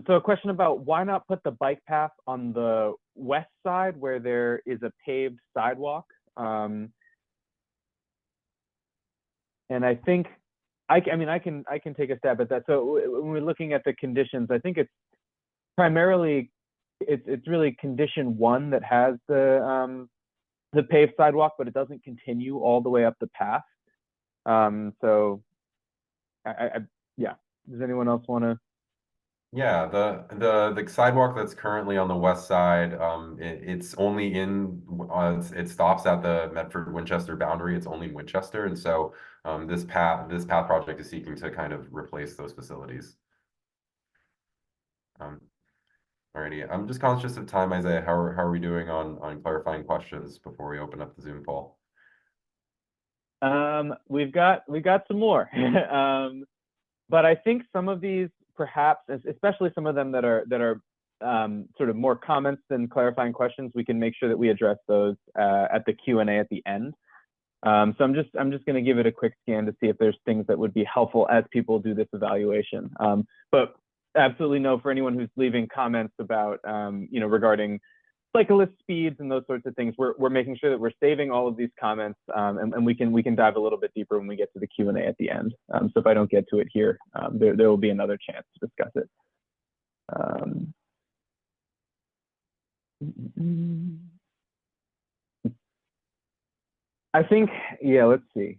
So a question about why not put the bike path on the west side where there is a paved sidewalk? And I think, I mean, I can take a stab at that. So when we're looking at the conditions, I think it's primarily, it's really condition 1 that has the paved sidewalk, but it doesn't continue all the way up the path. So yeah, does anyone else want to? Yeah, the sidewalk that's currently on the west side, it's only in it stops at the Medford-Winchester boundary. It's only in Winchester, and so this path project is seeking to kind of replace those facilities. Alrighty, I'm just conscious of time, Isaiah. How are we doing on clarifying questions before we open up the Zoom poll? We've got some more, but I think some of these, perhaps, especially some of them that are sort of more comments than clarifying questions, we can make sure that we address those at the Q&A at the end. So I'm just going to give it a quick scan to see if there's things that would be helpful as people do this evaluation. But absolutely no, for anyone who's leaving comments about regarding cyclist speeds and those sorts of things, we're making sure that we're saving all of these comments, and we can dive a little bit deeper when we get to the Q&A at the end. So if I don't get to it here, there will be another chance to discuss it. I think, yeah, let's see.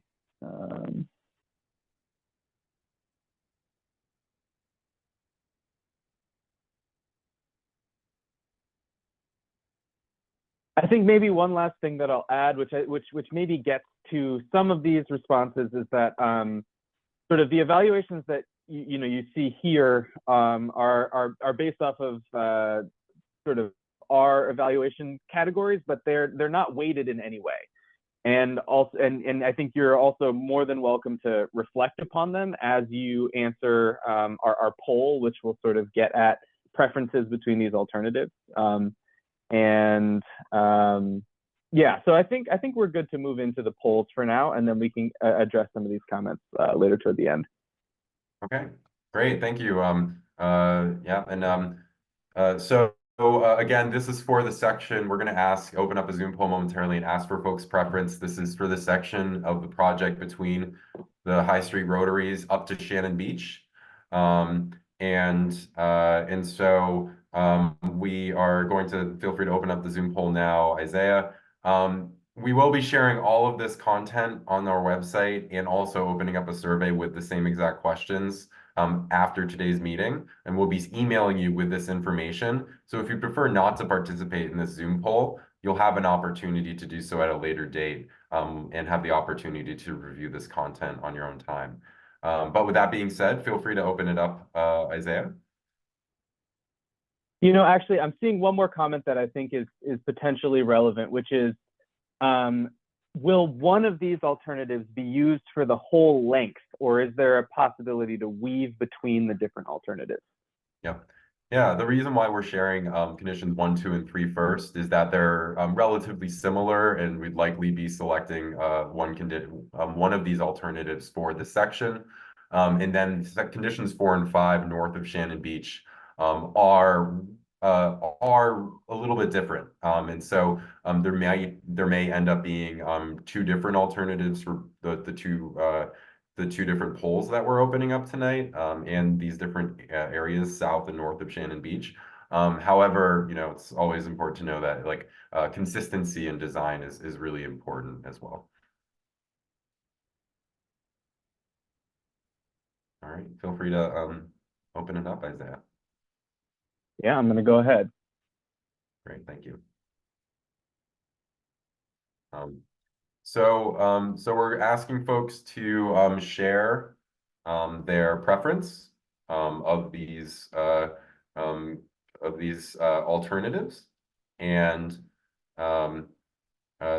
I think maybe one last thing that I'll add, which maybe gets to some of these responses, is that sort of the evaluations that you see here are based off of sort of our evaluation categories, but they're not weighted in any way. And also, and I think you're also more than welcome to reflect upon them as you answer our poll, which will sort of get at preferences between these alternatives. Yeah, so I think we're good to move into the polls for now, and then we can address some of these comments later toward the end. Okay, great, thank you. Yeah, and so again, this is for the section. We're going to open up a Zoom poll momentarily and ask for folks' preference. This is for the section of the project between the High Street Rotaries up to Shannon Beach. And so we are going to feel free to open up the Zoom poll now, Isaiah. We will be sharing all of this content on our website and also opening up a survey with the same exact questions after today's meeting, and we'll be emailing you with this information. So if you prefer not to participate in this Zoom poll, you'll have an opportunity to do so at a later date and have the opportunity to review this content on your own time. But with that being said, feel free to open it up, Isaiah. Actually, I'm seeing one more comment that I think is potentially relevant, which is, will one of these alternatives be used for the whole length, or is there a possibility to weave between the different alternatives? Yeah, the reason why we're sharing conditions 1, 2, and 3 first is that they're relatively similar, and we'd likely be selecting one of these alternatives for the section. And then conditions 4 and 5 north of Shannon Beach are a little bit different, and so there may end up being 2 different alternatives for the two different polls that we're opening up tonight, and these different areas south and north of Shannon Beach. However, it's always important to know that like consistency in design is really important as well. All right, feel free to open it up, Isaiah. Yeah, I'm going to go ahead. Great, thank you. So we're asking folks to share their preference of these alternatives, and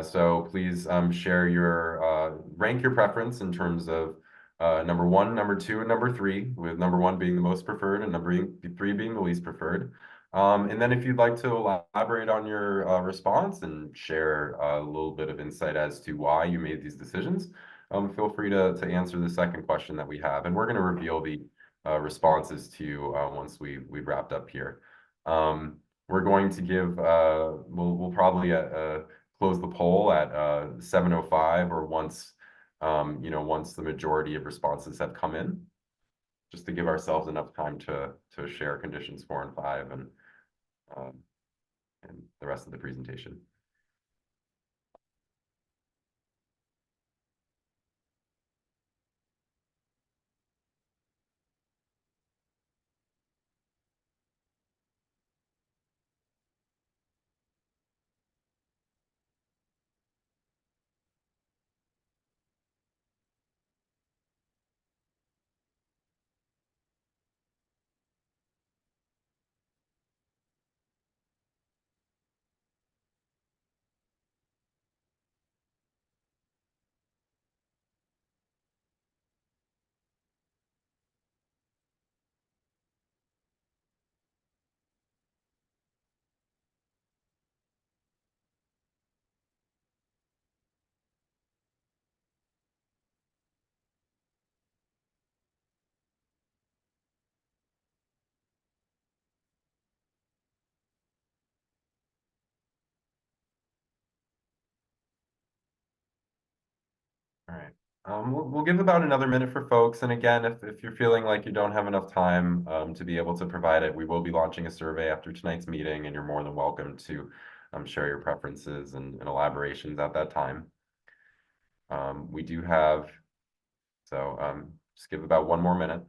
so please share your rank your preference in terms of number 1, number 2, and number 3, with number 1 being the most preferred and number 3 being the least preferred. And then if you'd like to elaborate on your response and share a little bit of insight as to why you made these decisions, feel free to answer the second question that we have. And we're going to reveal the responses to you once we've wrapped up here. We're going to give, we'll probably close the poll at 7:05 or once the majority of responses have come in, just to give ourselves enough time to share conditions 4 and 5 and the rest of the presentation. All right. We'll give about another minute for folks. And again, if you're feeling like you don't have enough time to be able to provide it, we will be launching a survey after tonight's meeting, and you're more than welcome to share your preferences and elaborations at that time. We do have, so just give about 1 more minute.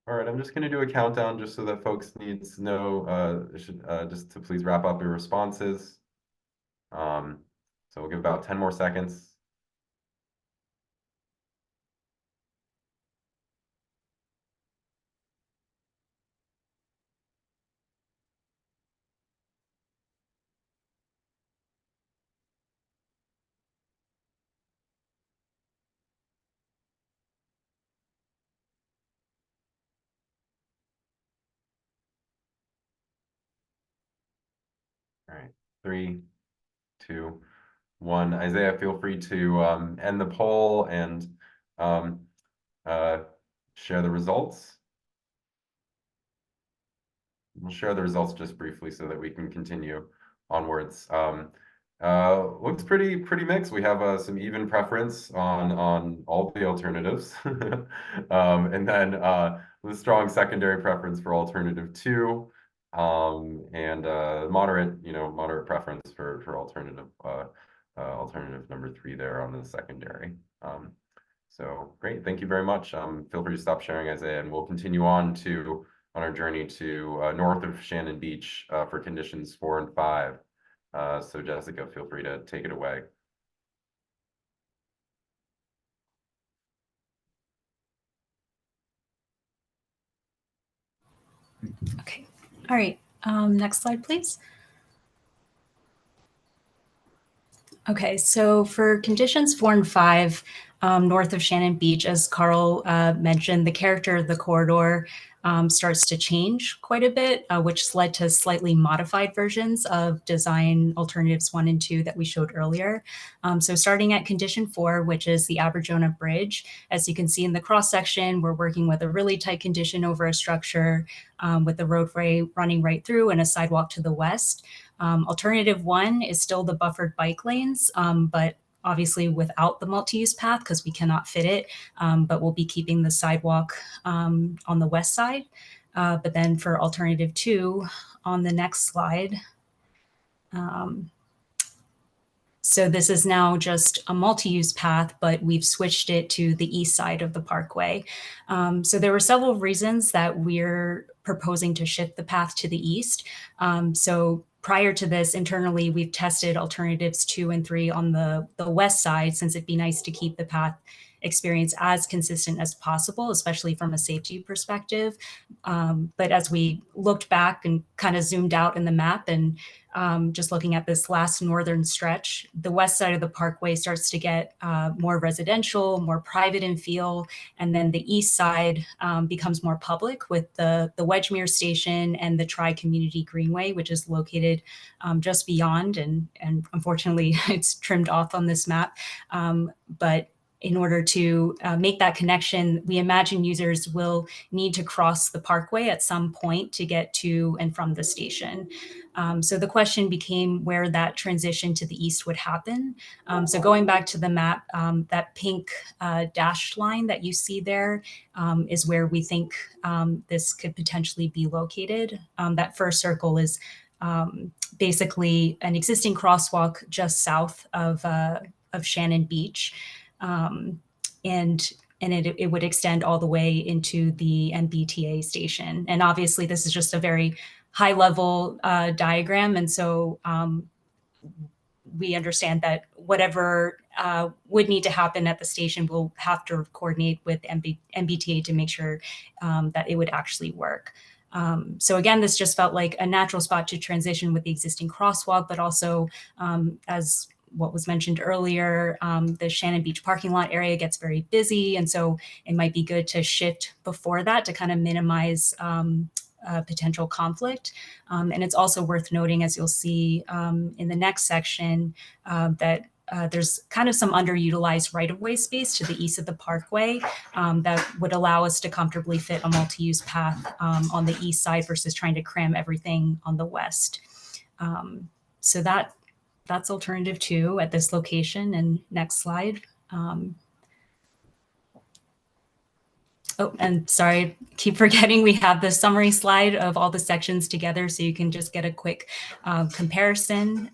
All right, I'm just going to do a countdown just so that folks need to know, just to please wrap up your responses. So we'll give about 10 more seconds. All right, 3, 2, 1. Isaiah, feel free to end the poll and um, share the results. We'll share the results just briefly so that we can continue onwards. Looks pretty mixed. We have some even preference on all the alternatives, and then the strong secondary preference for alternative 2, and moderate preference for alternative number 3 there on the secondary. So great, thank you very much. Feel free to stop sharing, Isaiah, and we'll continue on our journey to north of Shannon Beach for conditions 4 and 5. So Jessica, feel free to take it away. Okay, all right, next slide, please. Okay, so for conditions 4 and 5, north of Shannon Beach, as Carl mentioned, the character of the corridor starts to change quite a bit, which led to slightly modified versions of design alternatives 1 and 2 that we showed earlier. So starting at condition 4, which is the Aberjona Bridge, as you can see in the cross section, we're working with a really tight condition over a structure with the roadway running right through and a sidewalk to the west. Alternative 1 is still the buffered bike lanes, but obviously without the multi-use path because we cannot fit it, but we'll be keeping the sidewalk on the west side. But then for alternative 2 on the next slide, so this is now just a multi-use path, but we've switched it to the east side of the parkway. So there were several reasons that we're proposing to shift the path to the east. So prior to this, internally, we've tested alternatives 2 and 3 on the west side, since it'd be nice to keep the path experience as consistent as possible, especially from a safety perspective. But as we looked back and kind of zoomed out in the map and just looking at this last northern stretch, the west side of the parkway starts to get more residential, more private in feel, and then the east side becomes more public with the Wedgemere Station and the Tri-Community Greenway, which is located just beyond, and unfortunately it's trimmed off on this map. But in order to make that connection, we imagine users will need to cross the parkway at some point to get to and from the station. So the question became where that transition to the east would happen. So going back to the map, that pink dashed line that you see there is where we think this could potentially be located. That first circle is basically an existing crosswalk just south of Shannon Beach. And it would extend all the way into the MBTA station. And obviously this is just a very high level diagram. And so we understand that whatever would need to happen at the station, we'll have to coordinate with MBTA to make sure that it would actually work. So again, this just felt like a natural spot to transition with the existing crosswalk, but also as what was mentioned earlier, the Shannon Beach parking lot area gets very busy. And so it might be good to shift before that to kind of minimize potential conflict. And it's also worth noting, as you'll see in the next section, that there's kind of some underutilized right-of-way space to the east of the parkway that would allow us to comfortably fit a multi-use path on the east side versus trying to cram everything on the west. So that's alternative 2 at this location. And next slide. Oh, and sorry, keep forgetting we have the summary slide of all the sections together, so you can just get a quick comparison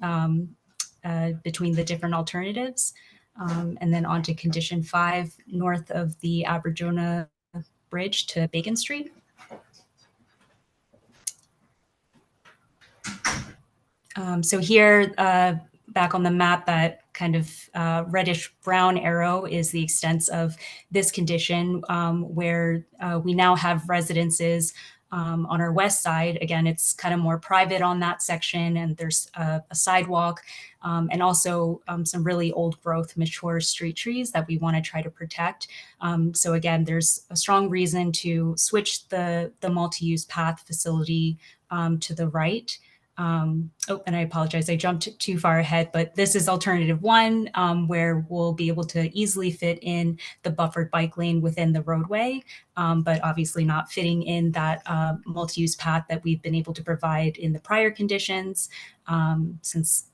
between the different alternatives. And then on to condition 5, north of the Aberjona Bridge to Bacon Street. So here, back on the map, that kind of reddish brown arrow is the extent of this condition, where we now have residences on our west side. Again, it's kind of more private on that section, and there's a sidewalk and also some really old growth mature street trees that we want to try to protect. So again, there's a strong reason to switch the multi-use path facility to the right. And I apologize, I jumped too far ahead, but this is alternative 1, where we'll be able to easily fit in the buffered bike lane within the roadway, but obviously not fitting in that multi-use path that we've been able to provide in the prior conditions, since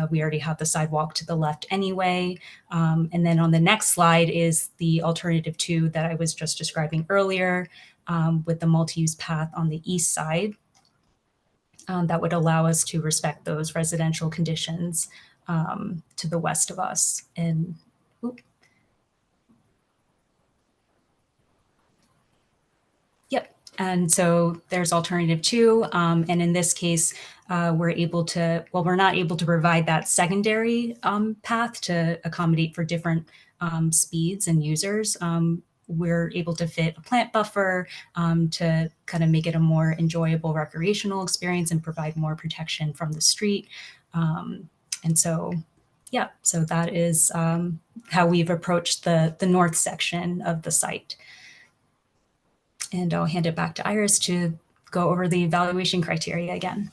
we already have the sidewalk to the left anyway. And then on the next slide is the alternative 2 that I was just describing earlier, with the multi-use path on the east side. That would allow us to respect those residential conditions to the west of us. And yep. And so there's alternative 2. And in this case, we're able to, well, we're not able to provide that secondary path to accommodate for different speeds and users. We're able to fit a plant buffer to kind of make it a more enjoyable recreational experience and provide more protection from the street. And so, yeah, so that is how we've approached the north section of the site. And I'll hand it back to Iris to go over the evaluation criteria again.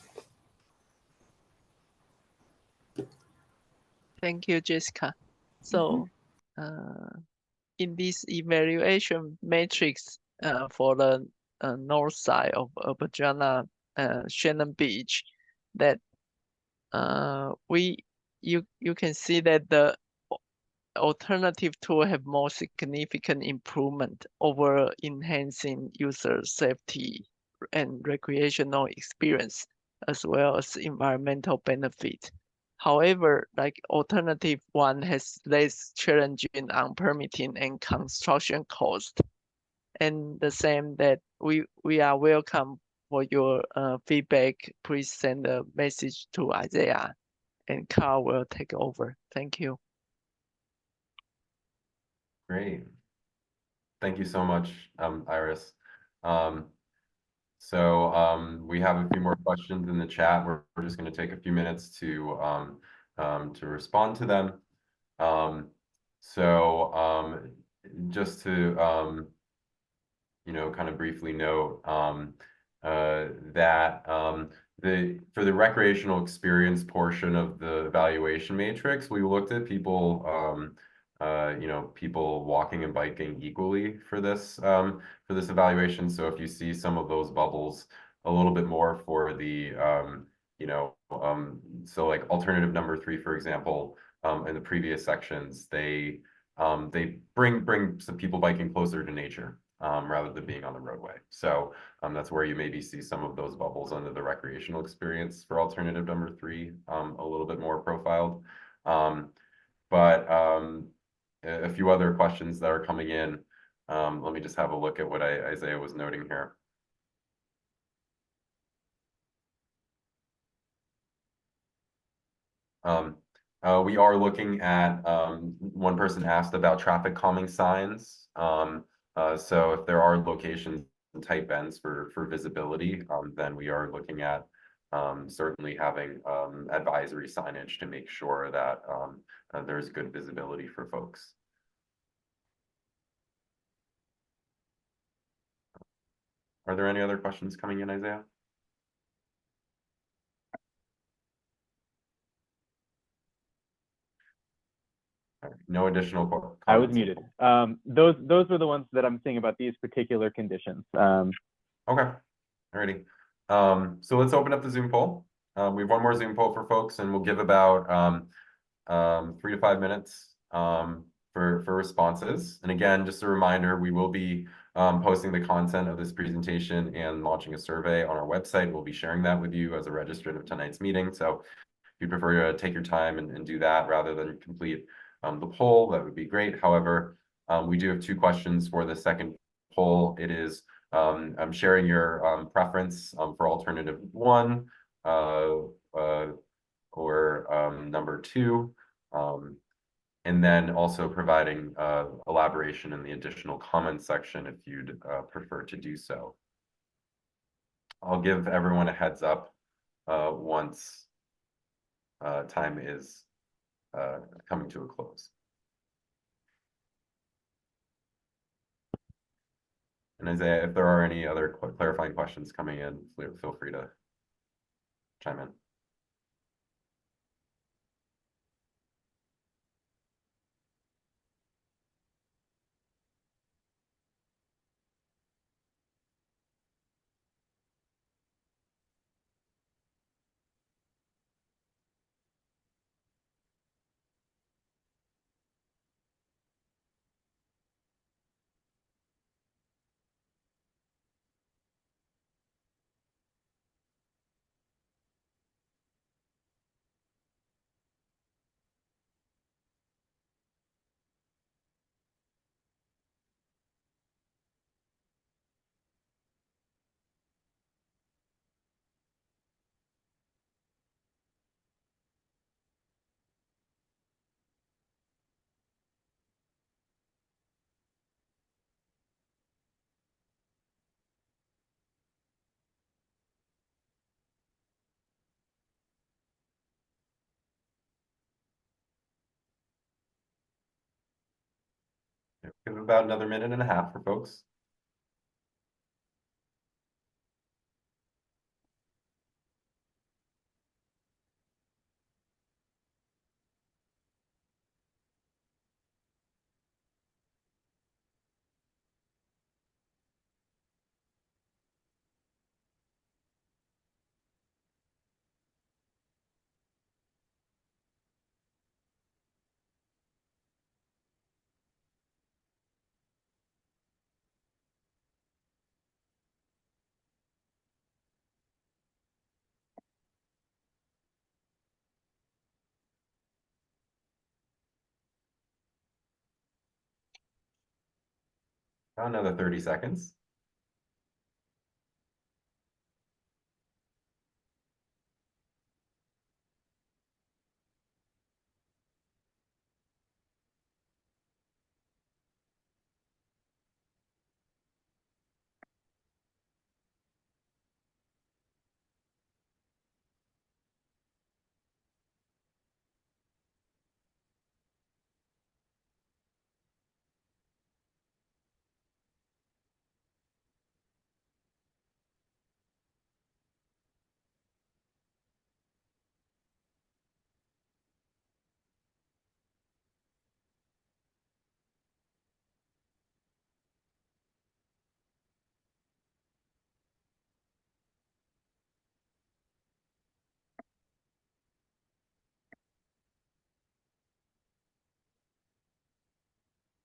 Thank you, Jessica. So in this evaluation matrix for the north side of Aberjona Shannon Beach, that you can see that the alternative 2 have more significant improvement over enhancing user safety and recreational experience, as well as environmental benefit. However, like alternative 1 has less challenging on permitting and construction cost. And the same that we are welcome for your feedback. Please send a message to Isaiah and Carl will take over. Thank you. Great. Thank you so much, Iris. So we have a few more questions in the chat. We're just going to take a few minutes to respond to them. Just to kind of briefly note that for the recreational experience portion of the evaluation matrix, we looked at people people walking and biking equally for this evaluation. So if you see some of those bubbles a little bit more for the so like alternative number 3, for example, in the previous sections, they bring some people biking closer to nature rather than being on the roadway. So that's where you maybe see some of those bubbles under the recreational experience for alternative number 3 a little bit more profiled. But a few other questions that are coming in. Let me just have a look at what Isaiah was noting here. We are looking at, one person asked about traffic calming signs. So if there are locations tight bends for visibility, then we are looking at certainly having advisory signage to make sure that there's good visibility for folks. Are there any other questions coming in, Isaiah? All right, no additional comments. I was muted. Those were the ones that I'm seeing about these particular conditions. Okay, alrighty. So let's open up the Zoom poll. We have one more Zoom poll for folks, and we'll give about 3 to 5 minutes for responses. And again, just a reminder, we will be posting the content of this presentation and launching a survey on our website. We'll be sharing that with you as a registrant of tonight's meeting. So if you prefer to take your time and do that rather than complete the poll, that would be great. However, we do have 2 questions for the second poll. It is I'm sharing your preference for alternative 1 or number 2, and then also providing elaboration in the additional comments section if you'd prefer to do so. I'll give everyone a heads up once time is coming to a close. And Isaiah, if there are any other clarifying questions coming in, feel free to chime in. Give about another 1.5 minutes for folks. About another 30 seconds.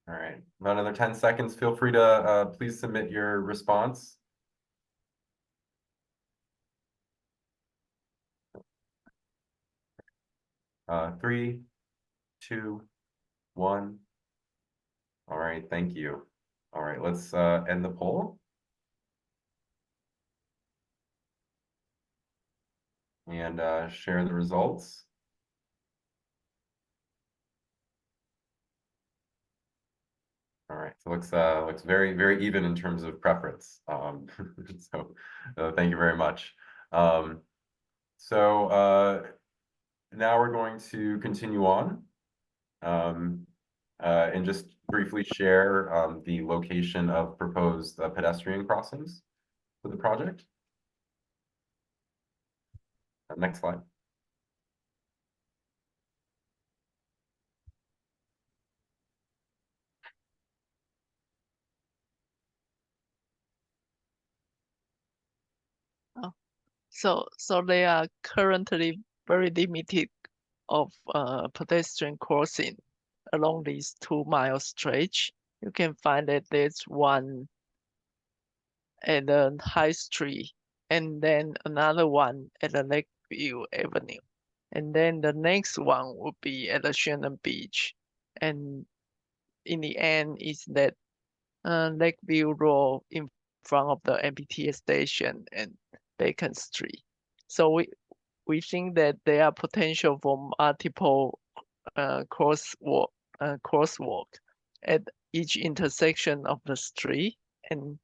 All right, about another 10 seconds. Feel free to please submit your response. Three, 2, 1. All right, thank you. All right, let's end the poll. And share the results. All right, so looks very, very even in terms of preference. So thank you very much. So now we're going to continue on and just briefly share the location of proposed pedestrian crossings for the project. Next slide. So they are currently very limited of pedestrian crossing along this 2-mile stretch. You can find that there's one at the High Street, and then another one at the Lakeview Avenue. And then the next one will be at the Shannon Beach. And in the end is that Lakeview Road in front of the MBTA station and Bacon Street. So we think that there are potential for multiple crosswalk at each intersection of the street, and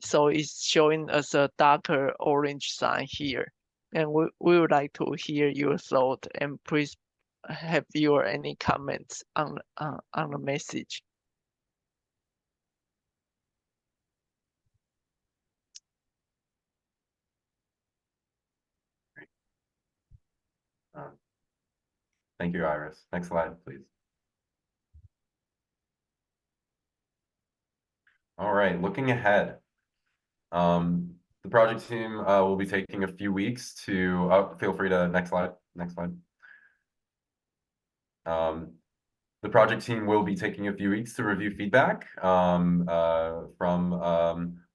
so it's showing us a darker orange sign here. And we would like to hear your thought, and please have your any comments on the message. Thank you, Iris. Next slide, please. All right, looking ahead. The project team will be taking a few weeks to, feel free to, next slide. The project team will be taking a few weeks to review feedback from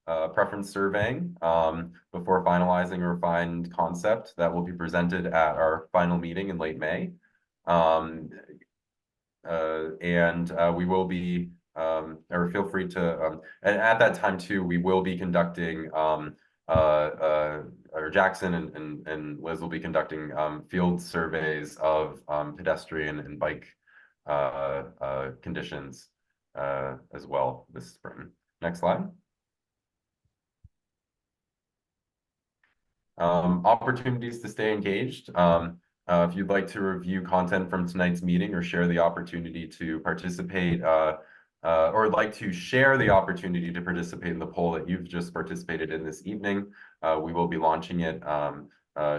preference surveying before finalizing a refined concept that will be presented at our final meeting in late May. We will be, or feel free to, and at that time too, we will be conducting, or Jackson and Liz will be conducting field surveys of pedestrian and bike conditions as well this spring. Next slide. Opportunities to stay engaged. If you'd like to review content from tonight's meeting or share the opportunity to participate, or like to share the opportunity to participate in the poll that you've just participated in this evening, we will be launching it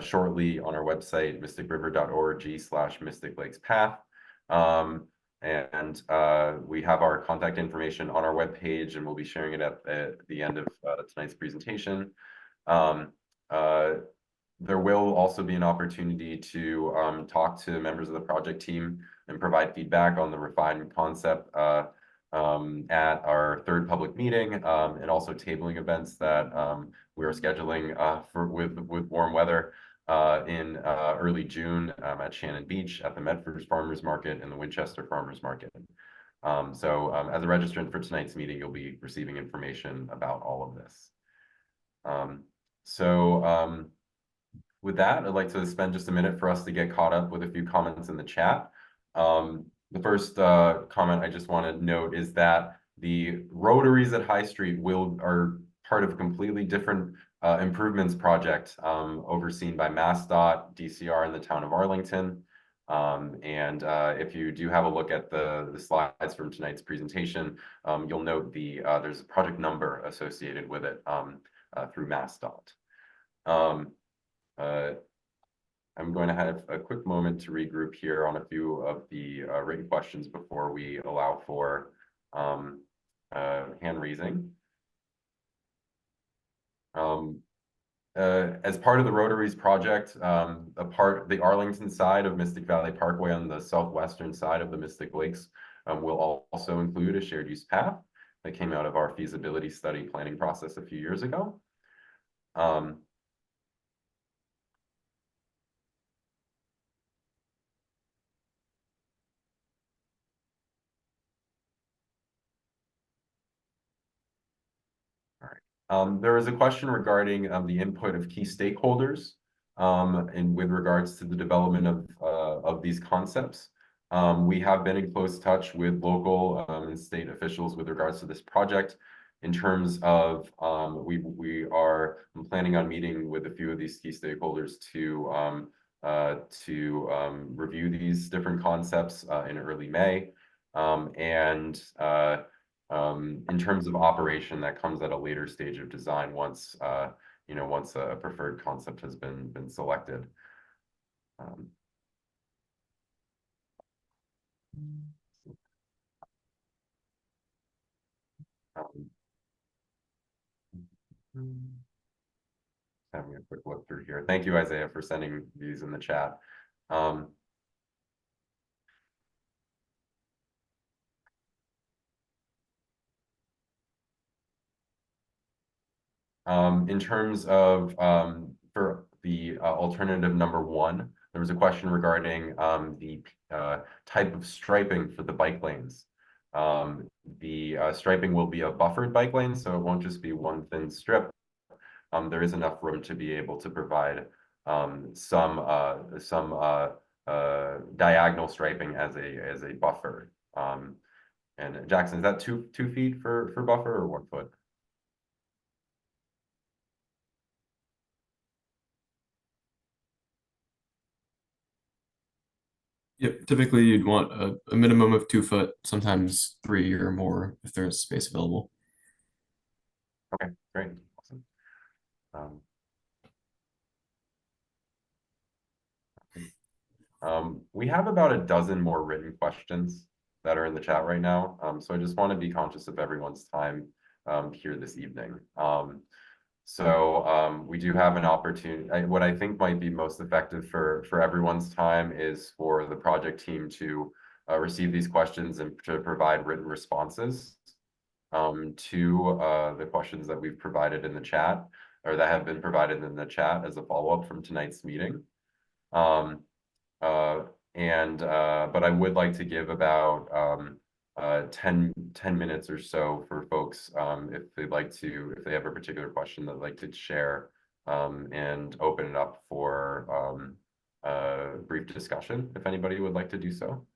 shortly on our website, mysticriver.org/mysticlakespath. We have our contact information on our webpage, and we'll be sharing it at the end of tonight's presentation. There will also be an opportunity to talk to members of the project team and provide feedback on the refined concept at our third public meeting, and also tabling events that we are scheduling with warm weather in early June at Shannon Beach, at the Medford Farmers Market, and the Winchester Farmers Market. As a registrant for tonight's meeting, you'll be receiving information about all of this. With that, I'd like to spend just a minute for us to get caught up with a few comments in the chat. The first comment I just want to note is that the rotaries at High Street are part of a completely different improvements project overseen by MassDOT, DCR, and the town of Arlington. If you do have a look at the slides from tonight's presentation, you'll note there's a project number associated with it through MassDOT. I'm going to have a quick moment to regroup here on a few of the written questions before we allow for hand raising. As part of the Rotaries project, the Arlington side of Mystic Valley Parkway on the southwestern side of the Mystic Lakes will also include a shared use path that came out of our feasibility study planning process a few years ago. There is a question regarding the input of key stakeholders and with regards to the development of these concepts. We have been in close touch with local and state officials with regards to this project. In terms of, we are planning on meeting with a few of these key stakeholders to review these different concepts in early May. In terms of operation, that comes at a later stage of design once once a preferred concept has been selected. Having a quick look through here. Thank you, Isaiah, for sending these in the chat. In terms of for the alternative number 1, there was a question regarding the type of striping for the bike lanes. The striping will be a buffered bike lane, so it won't just be one thin strip. There is enough room to be able to provide some diagonal striping as a buffer. And Jackson, is that 2 feet for buffer or 1 foot? Yep, typically you'd want a minimum of 2 foot, sometimes 3 or more if there's space available. Okay, great, awesome. We have about a dozen more written questions that are in the chat right now. So I just want to be conscious of everyone's time here this evening. We do have an opportunity. What I think might be most effective for everyone's time is for the project team to receive these questions and to provide written responses to the questions that we've provided in the chat, or that have been provided in the chat as a follow-up from tonight's meeting. But I would like to give about 10 minutes or so for folks if they have a particular question they'd like to share, and open it up for brief discussion if anybody would like to do so.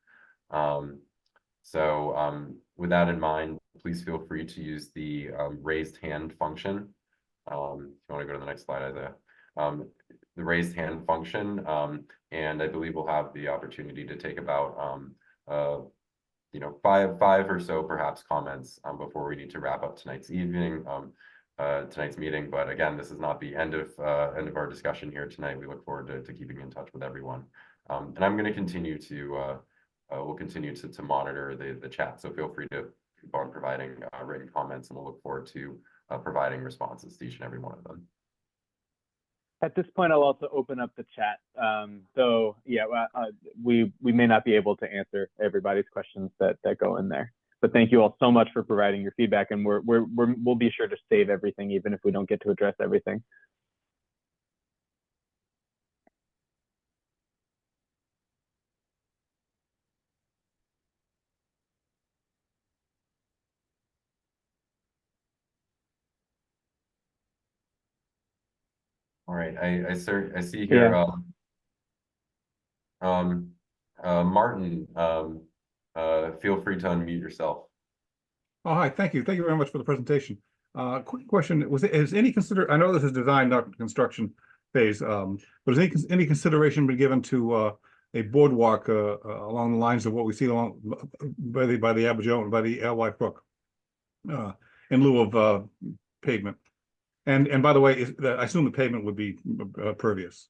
With that in mind, please feel free to use the raised hand function. If you want to go to the next slide, Isaiah. The raised hand function, and I believe we'll have the opportunity to take about five or so perhaps comments before we need to wrap up tonight's meeting. But again, this is not the end of our discussion here tonight. We look forward to keeping in touch with everyone. And I'm going to continue to we'll continue to monitor the chat. So feel free to keep on providing written comments, and we'll look forward to providing responses to each and every one of them. At this point, I'll also open up the chat. So yeah, we may not be able to answer everybody's questions that go in there. But thank you all so much for providing your feedback, and we'll be sure to save everything, even if we don't get to address everything. All right, I see here, Yeah. Martin, feel free to unmute yourself. Oh, hi, thank you. Thank you very much for the presentation. Quick question, is any I know this is design, not construction phase, but has any consideration been given to a boardwalk along the lines of what we see along by the Aberjoan, by the Alewife Brook, in lieu of pavement? And by the way, I assume the pavement would be pervious.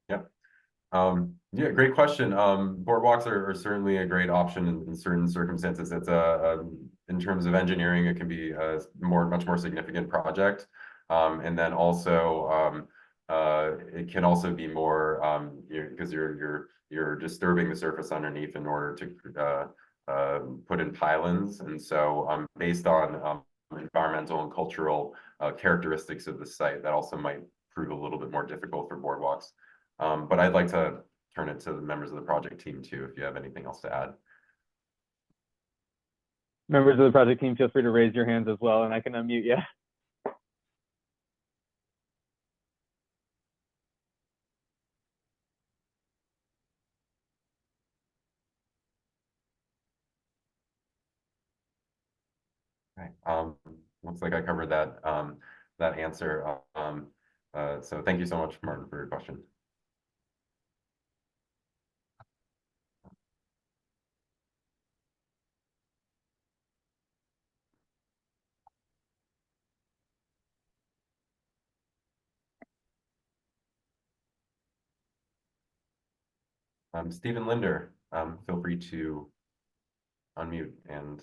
Yep. Yeah, great question. Boardwalks are certainly a great option in certain circumstances. It's in terms of engineering, it can be a much more significant project. And then also it can also be more because you're disturbing the surface underneath in order to put in pylons. And so based on environmental and cultural characteristics of the site, that also might prove a little bit more difficult for boardwalks. But I'd like to turn it to the members of the project team too, if you have anything else to add. Members of the project team, feel free to raise your hands as well, and I can unmute you. Okay. Looks like I covered that that answer. So thank you so much, Martin, for your question. Stephen Linder, feel free to unmute and.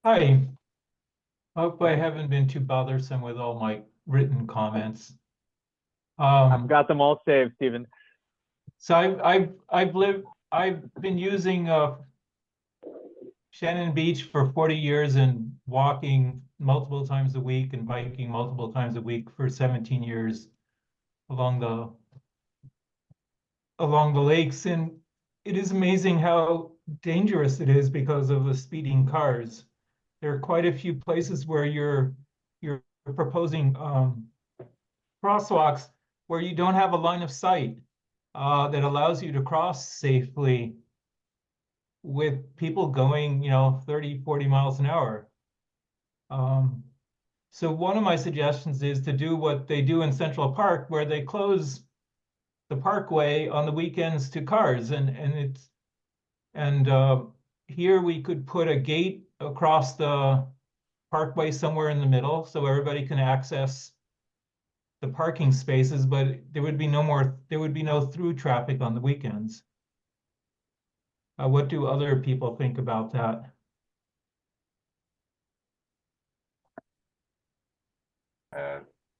Hi. Hope I haven't been too bothersome with all my written comments. I've got them all saved, Stephen. So I've been using Shannon Beach for 40 years and walking multiple times a week and biking multiple times a week for 17 years along the lakes, and it is amazing how dangerous it is because of the speeding cars. There are quite a few places where you're proposing crosswalks where you don't have a line of sight that allows you to cross safely with people going, 30, 40 miles an hour. So one of my suggestions is to do what they do in Central Park, where they close the parkway on the weekends to cars, and here we could put a gate across the parkway somewhere in the middle so everybody can access the parking spaces, but there would be no through traffic on the weekends. What do other people think about that?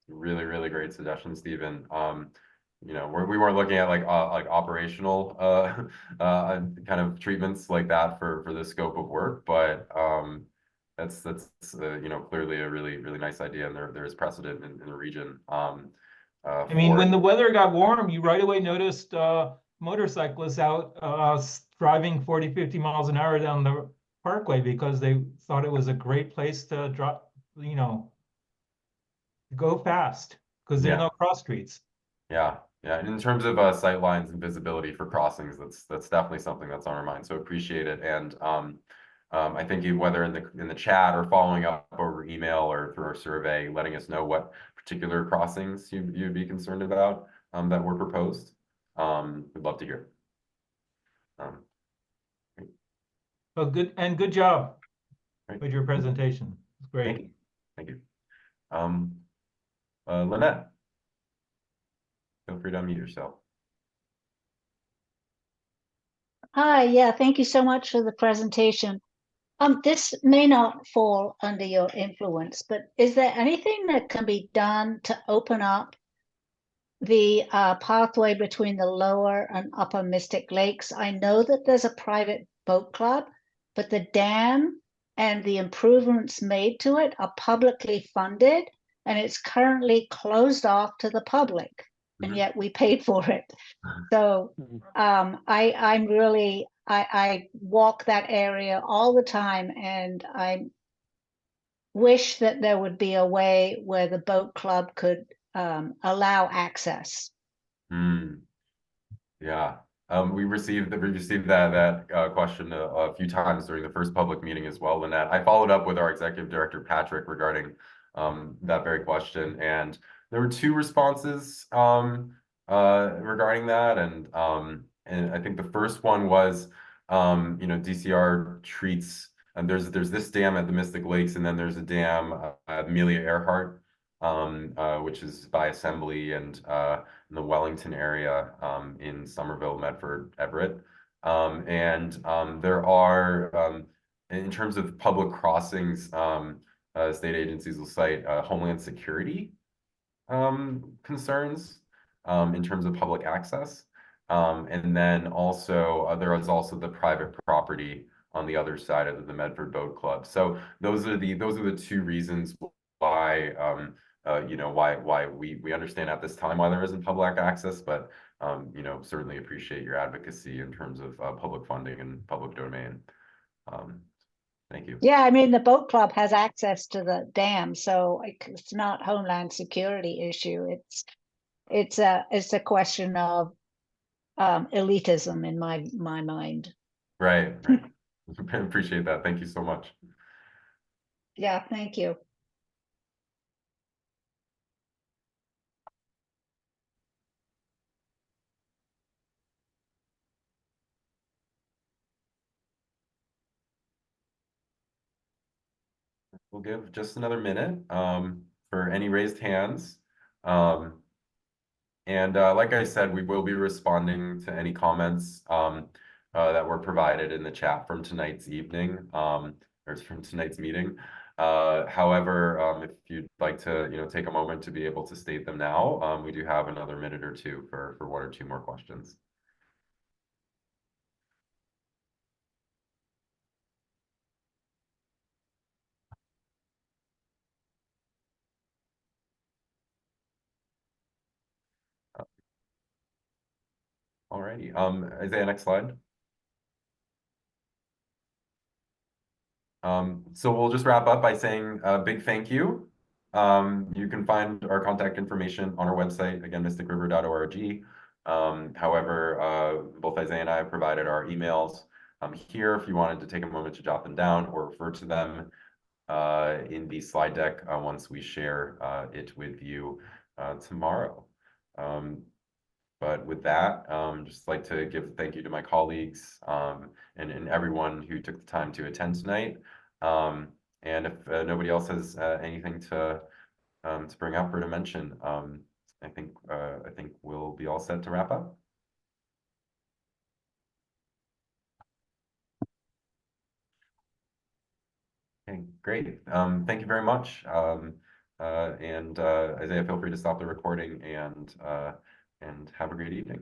Really, really great suggestion, Stephen. We weren't looking at like operational kind of treatments like that for this scope of work, but that's clearly a really, really nice idea, and there is precedent in the region. I mean, when the weather got warm, you right away noticed motorcyclists out driving 40, 50 miles an hour down the parkway because they thought it was a great place to drop, go fast because there are no cross streets. Yeah. In terms of sight lines and visibility for crossings, that's definitely something that's on our mind. So appreciate it. And I think whether in the chat or following up over email or through our survey, letting us know what particular crossings you'd be concerned about that were proposed. We'd love to hear. So good job with your presentation. It's great. Thank you. Lynette, feel free to unmute yourself. Hi, yeah, thank you so much for the presentation. This may not fall under your influence, but is there anything that can be done to open up the pathway between the lower and upper Mystic Lakes? I know that there's a private boat club, but the dam and the improvements made to it are publicly funded, and it's currently closed off to the public, and yet we paid for it. So I walk that area all the time, and I wish that there would be a way where the boat club could allow access. Yeah. We received that question a few times during the first public meeting as well, Lynette. I followed up with our executive director, Patrick, regarding that very question, and there were two responses regarding that, and I think the first one was DCR treats, and there's this dam at the Mystic Lakes, and then there's a dam at Amelia Earhart, which is by Assembly and in the Wellington area in Somerville, Medford, Everett. There are, in terms of public crossings, state agencies will cite Homeland Security concerns in terms of public access. And then also, there is also the private property on the other side of the Medford Boat Club. So those are the two reasons why why we understand at this time why there isn't public access, but certainly appreciate your advocacy in terms of public funding and public domain. Thank you. Yeah, I mean, the boat club has access to the dam, so it's not Homeland Security issue. It's a question of elitism in my mind. Right. Appreciate that. Thank you so much. Yeah, thank you. We'll give just another minute for any raised hands. And like I said, we will be responding to any comments that were provided in the chat from tonight's evening, or from tonight's meeting. However, if you'd like to, take a moment to be able to state them now, we do have another minute or two for one or two more questions. Alrighty, Isaiah, next slide. So we'll just wrap up by saying a big thank you. You can find our contact information on our website, again, mysticriver.org. However, both Isaiah and I have provided our emails here if you wanted to take a moment to jot them down or refer to them in the slide deck once we share it with you tomorrow. But with that, just like to give a thank you to my colleagues and everyone who took the time to attend tonight. And if nobody else has anything to bring up or to mention, I think we'll be all set to wrap up. Okay, great. Thank you very much. And Isaiah, feel free to stop the recording and have a great evening.